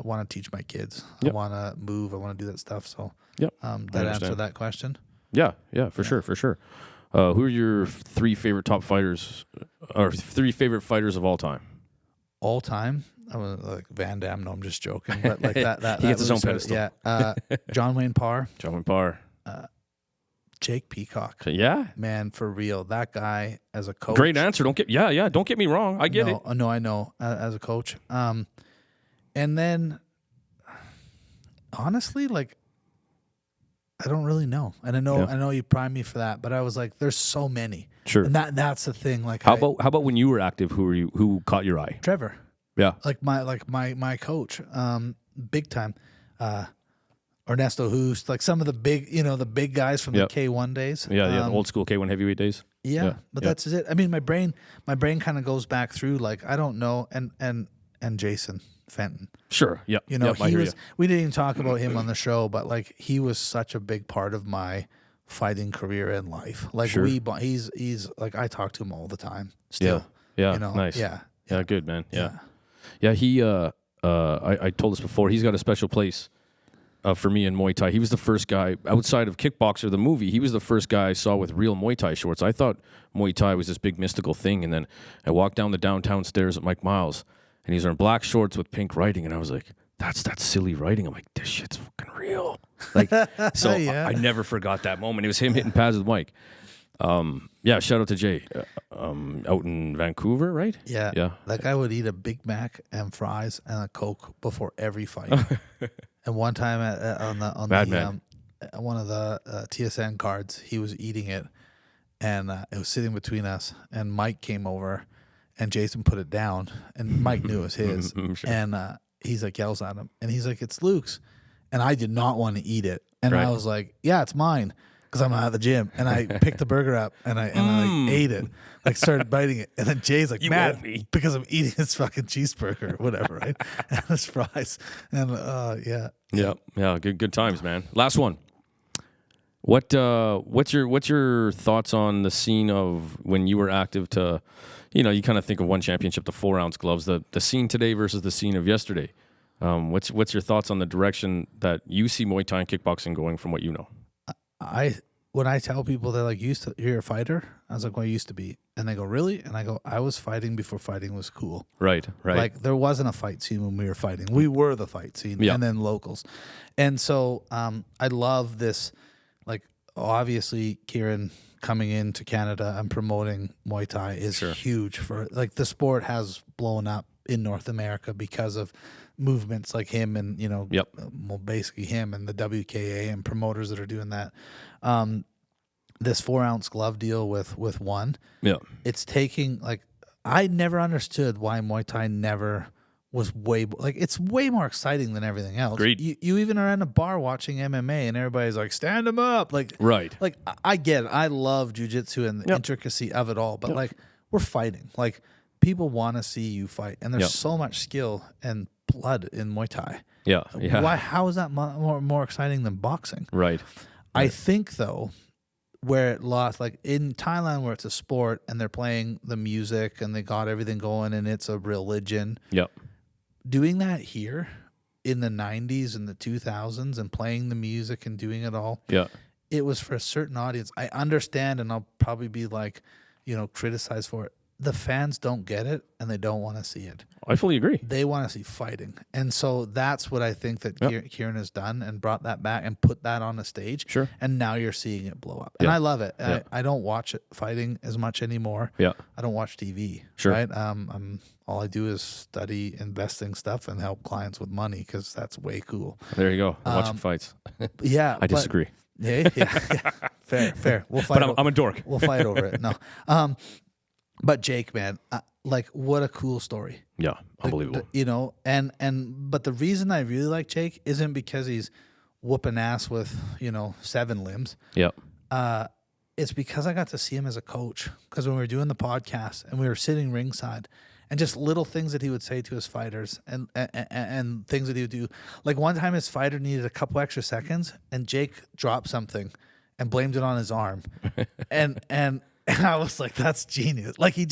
want to teach my kids. I want to move. I want to do that stuff. So that answered that question. Yeah, for sure. Who are your 3 favorite top fighters, or 3 favorite fighters of all time? All time? I was like Van Damme. No, I'm just joking. But like that he gets his own pedestal. Yeah. John Wayne Parr. Jake Peacock. Yeah, man, for real. That guy as a coach. Great answer. Don't get me wrong. I get it. No, I know. As a coach. And then, honestly, like, I don't really know. And I know you primed me for that, but I was like, there's so many. Sure. And that's the thing. Like, how about when you were active, who caught your eye? Trevor. Yeah. Like my coach, big time. Ernesto Hoost, like some of the big guys from the K1 days. Yeah, the old school K1 heavyweight days. Yeah. But that's it. I mean, my brain kind of goes back through, like, I don't know, and Jason Fenton. Sure. Yeah. You know, we didn't even talk about him on the show, but like he was such a big part of my fighting career and life. Like he's like, I talk to him all the time still. Yeah. You know? Nice. Yeah. Good, man. Yeah. He I told us before, he's got a special place for me in Muay Thai. He was the first guy outside of Kickboxer, the movie. He was the first guy I saw with real Muay Thai shorts. I thought Muay Thai was this big mystical thing. And then I walked down the downtown stairs at Mike Miles, and he's wearing black shorts with pink writing, and I was like, that's that silly writing. I'm like, this shit's fucking real. Like, so I never forgot that moment. It was him hitting pads with Mike. Shout out to Jay out in Vancouver, right? Yeah. That guy would eat a Big Mac and fries and a Coke before every fight. And one time on the Madman. one of the TSN cards. He was eating it, and it was sitting between us. And Mike came over, and Jason put it down, and Mike knew it was his. Sure. And he's like, yells at him, and he's like, "It's Luke's," and I did not want to eat it, and Right. I was like, "Yeah, it's mine." Because I'm at the gym, and I picked the burger up, and I like ate it, like started biting it, and then Jay's like, You "Mad," owe me. because I'm eating his fucking cheeseburger or whatever, right? And his fries, and yeah. Yeah. Good times, man. Last one. What's your thoughts on the scene of when you were active to, you kind of think of one championship, the 4-ounce gloves, the scene today versus the scene of yesterday. What's your thoughts on the direction that you see Muay Thai and kickboxing going from what you know? When I tell people they're like, you're a fighter, I was like, well, I used to be. And they go, really? And I go, I was fighting before fighting was cool. Right. Like there wasn't a fight scene when we were fighting. We were the fight scene, and then locals. And so I love this, like obviously Kieran coming into Canada and promoting Muay Thai is huge for, like, the sport has blown up in North America because of movements like him and, well, basically him and the WKA and promoters that are doing that. This 4-ounce glove deal with one, it's taking, like, I never understood why Muay Thai never was it's way more exciting than everything else. Agreed. You even are in a bar watching MMA and everybody's like, stand him up. Like, Right. Like, I get it. I love jiu-jitsu and the intricacy of it all, but like, we're fighting. Like, people want to see you fight, and there's so much skill and blood in Muay Thai. Yeah. Why? How is that more exciting than boxing? Right. I think, though, where it lost, like in Thailand, where it's a sport and they're playing the music and they got everything going and it's a religion. Yep. Doing that here in the 90s and the 2000s and playing the music and doing it all, it was for a certain audience. I understand, and I'll probably be like, criticized for it. The fans don't get it, and they don't want to see it. I fully agree. They want to see fighting. And so that's what I think that Kieran has done, and brought that back and put that on the stage. Sure. And now you're seeing it blow up. And I love it. I don't watch it fighting as much anymore. Yeah. I don't watch TV. Sure. Right? All I do is study investing stuff and help clients with money, because that's way cool. There you go. Watching fights. Yeah. I disagree. Yeah. Fair. We'll fight. But I'm a dork. We'll fight over it. No. But Jake, man, like, what a cool story. Yeah, unbelievable. But the reason I really like Jake isn't because he's whooping ass with, 7 limbs. Yeah. It's because I got to see him as a coach. Because when we were doing the podcast and we were sitting ringside, and just little things that he would say to his fighters and things that he would do. Like, one time his fighter needed a couple extra seconds, and Jake dropped something and blamed it on his arm. And I was like, that's genius. Like, it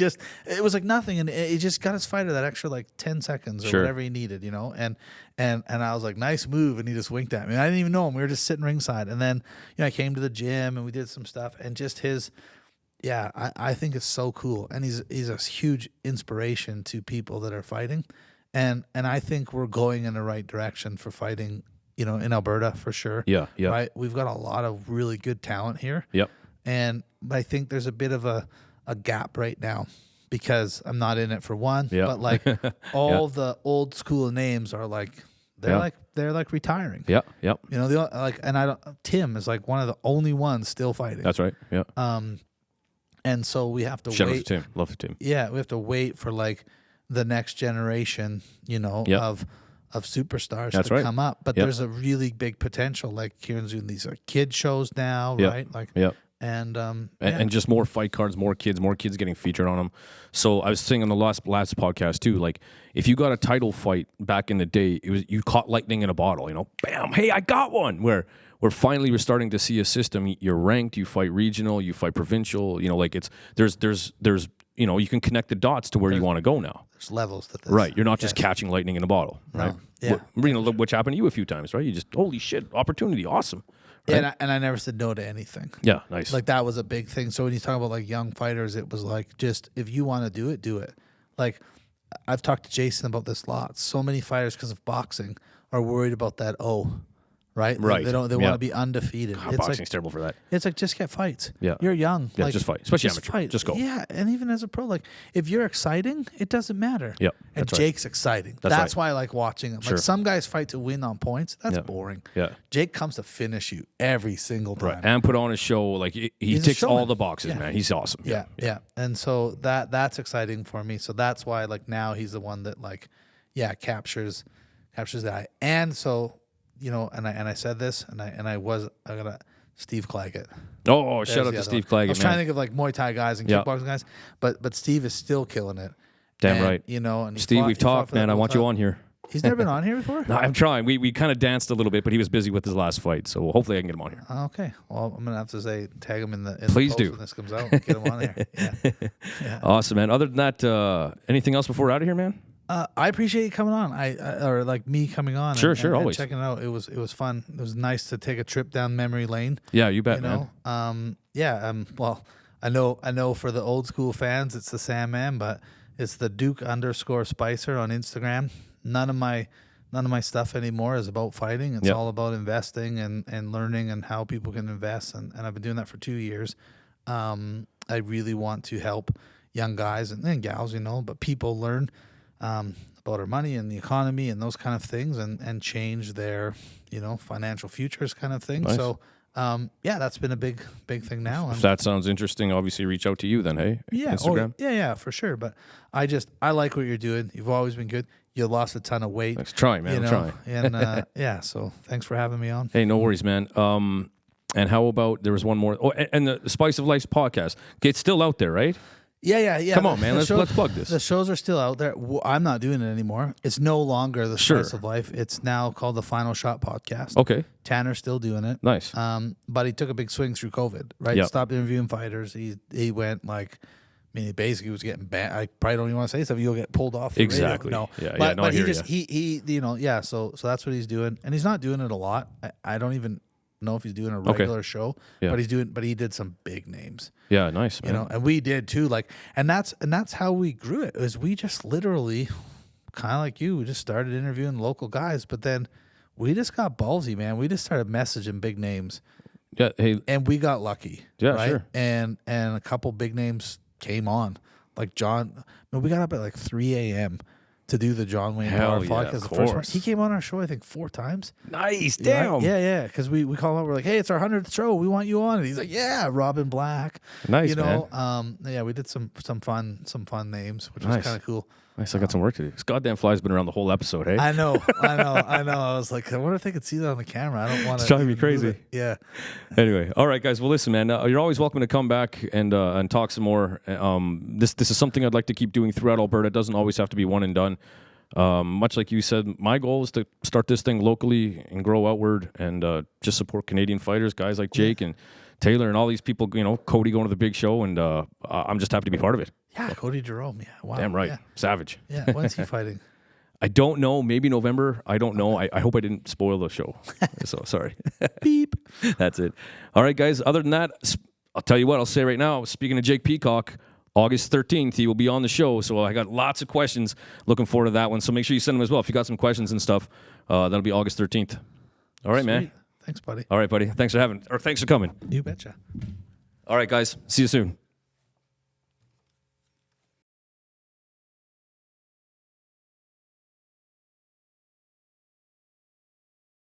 was like nothing. And he just got his fighter that extra, like, 10 seconds or whatever he needed, And I was like, nice move. And he just winked at me. I didn't even know him. We were just sitting ringside. And then, I came to the gym and we did some stuff, and just I think it's so cool. And he's a huge inspiration to people that are fighting. And I think we're going in the right direction for fighting, in Alberta for sure. Yeah. Right. We've got a lot of really good talent here. Yep. And I think there's a bit of a gap right now, because I'm not in it for one. But like all the old school names are like they're like retiring. Yeah. Yep. Tim is like one of the only ones still fighting. That's right. Yeah. And so we have to Shout wait. out to Tim. Love to Tim. Yeah, we have to wait for like the next generation, of superstars to come up. But there's a really big potential. Like, Kieran's doing these kid shows now, right? Like, and just more fight cards, more kids getting featured on them. So I was saying on the last podcast too, like, if you got a title fight back in the day, it was, you caught lightning in a bottle, bam, hey, I got one. Where finally we're starting to see a system. You're ranked, you fight regional, you fight provincial, like there's you can connect the dots to where you want to go now. There's levels to this. Right. You're not just catching lightning in a bottle, right? No. Yeah. Which happened to you a few times, right? You just, holy shit, opportunity, awesome. Right? And I never said no to anything. Yeah, nice. Like, that was a big thing. So when you talk about like young fighters, it was like, just, if you want to do it, do it. Like, I've talked to Jason about this a lot. So many fighters, because of boxing, are worried about that right? Right. They don't. They want to be undefeated. God, boxing's terrible for that. It's like just get fights. Yeah. You're young. Yeah, like, just fight. Especially just amateur. fight. Just go. Yeah, and even as a pro, like if you're exciting, it doesn't matter. Yep, And that's right. Jake's exciting. That's That's right. why I like watching him. Sure. Like some guys fight to win on points. That's boring. Yeah. Jake comes to finish you every single time. Right. And put on a show. Like he He's a ticks all showman. the boxes, Yeah. man. He's awesome. Yeah. And so that's exciting for me. So that's why like now he's the one that like, captures that. And so, and I said this and I got Steve Claggett. Oh, shout There's out the to other Steve one. Claggett, I was trying to think of like Muay Thai guys and kickboxing guys, but Steve is still killing it. Damn And, right. And Steve, we've talked, man. I want you on here. He's never been on here before? No, I'm trying. We kind of danced a little bit, but he was busy with his last fight, so hopefully I can get him on here. Okay. Well, I'm gonna have to say tag him in the Please post do. when this comes out. Get him on there. Yeah. Awesome, man. Other than that, anything else before we're out of here, man? I appreciate you coming on. Or like me coming on. Sure, and always. checking it out. It was fun. It was nice to take a trip down memory lane. Yeah, you bet, man. Well, I know for the old school fans, it's the Sandman, but it's the Duke_Spicer on Instagram. None of my stuff anymore is about fighting. It's all about investing and learning and how people can invest. And I've been doing that for 2 years. I really want to help young guys and gals, but people learn about our money and the economy and those kind of things and change their, financial futures kind of thing. Nice. So, that's been a big thing now. If that sounds interesting, obviously reach out to you then, hey? Yeah. Instagram? Yeah, for sure. But I like what you're doing. You've always been good. You lost a ton of weight. Thanks. Trying, man. I'm trying. And so thanks for having me on. Hey, no worries, man. And how about, there was one more. Oh, and the Spice of Life podcast. It's still out there, right? Yeah. Come on, man. Let's plug this. The shows are still out there. I'm not doing it anymore. It's no longer the Spice of Life. It's now called the Final Shot Podcast. Okay. Tanner's still doing it. Nice. But he took a big swing through COVID, right? Yep. Stopped interviewing fighters. He went like, he basically was getting banned. I probably don't even want to say stuff. You'll get pulled off. The Exactly. Radio. No. Yeah. But he So that's what he's doing, and he's not doing it a lot. I don't even know if he's doing a regular show, but he did some big names. Yeah, nice, man. And we did too. Like, and that's how we grew it. Is we just literally, kind of like you, we just started interviewing local guys, but then we just got ballsy, man. We just started messaging big names. Yeah. Hey. And we got lucky. Yeah, right? sure. And a couple big names came on, like John. No, we got up at like 3 a.m. to do the John Wayne Hell Power yeah, podcast. of The first one. course. He came on our show, I think, 4 times. Nice. Right? Damn. Yeah. Because we call him up. We're like, hey, it's our 100th show. We want you on. And he's like, yeah, Robin Black. Nice, man. We did some fun names, which was kind of cool. Nice. I got some work to do. This goddamn fly's been around the whole episode, hey? I know. I was like, I wonder if they could see that on the camera. I don't want to. It's driving me crazy. Yeah. Anyway, all right, guys. Well, listen, man. You're always welcome to come back and talk some more. This is something I'd like to keep doing throughout Alberta. It doesn't always have to be one and done. Much like you said, my goal is to start this thing locally and grow outward and just support Canadian fighters, guys like Jake and Taylor and all these people, Cody going to the big show, and I'm just happy to be part of it. Yeah, Cody Jerome. Yeah, wow. Damn right. Yeah. Savage. Yeah, when's he fighting? I don't know. Maybe November. I don't know. I hope I didn't spoil the show. So sorry. Beep. That's it. All right, guys. Other than that, I'll tell you what. I'll say right now, speaking of Jake Peacock, August 13th, he will be on the show. So I got lots of questions. Looking forward to that one. So make sure you send them as well. If you got some questions and stuff, that'll be August 13th. All right, Sweet. man. Thanks, buddy. All right, buddy. Thanks for coming. You betcha. All right, guys. See you soon.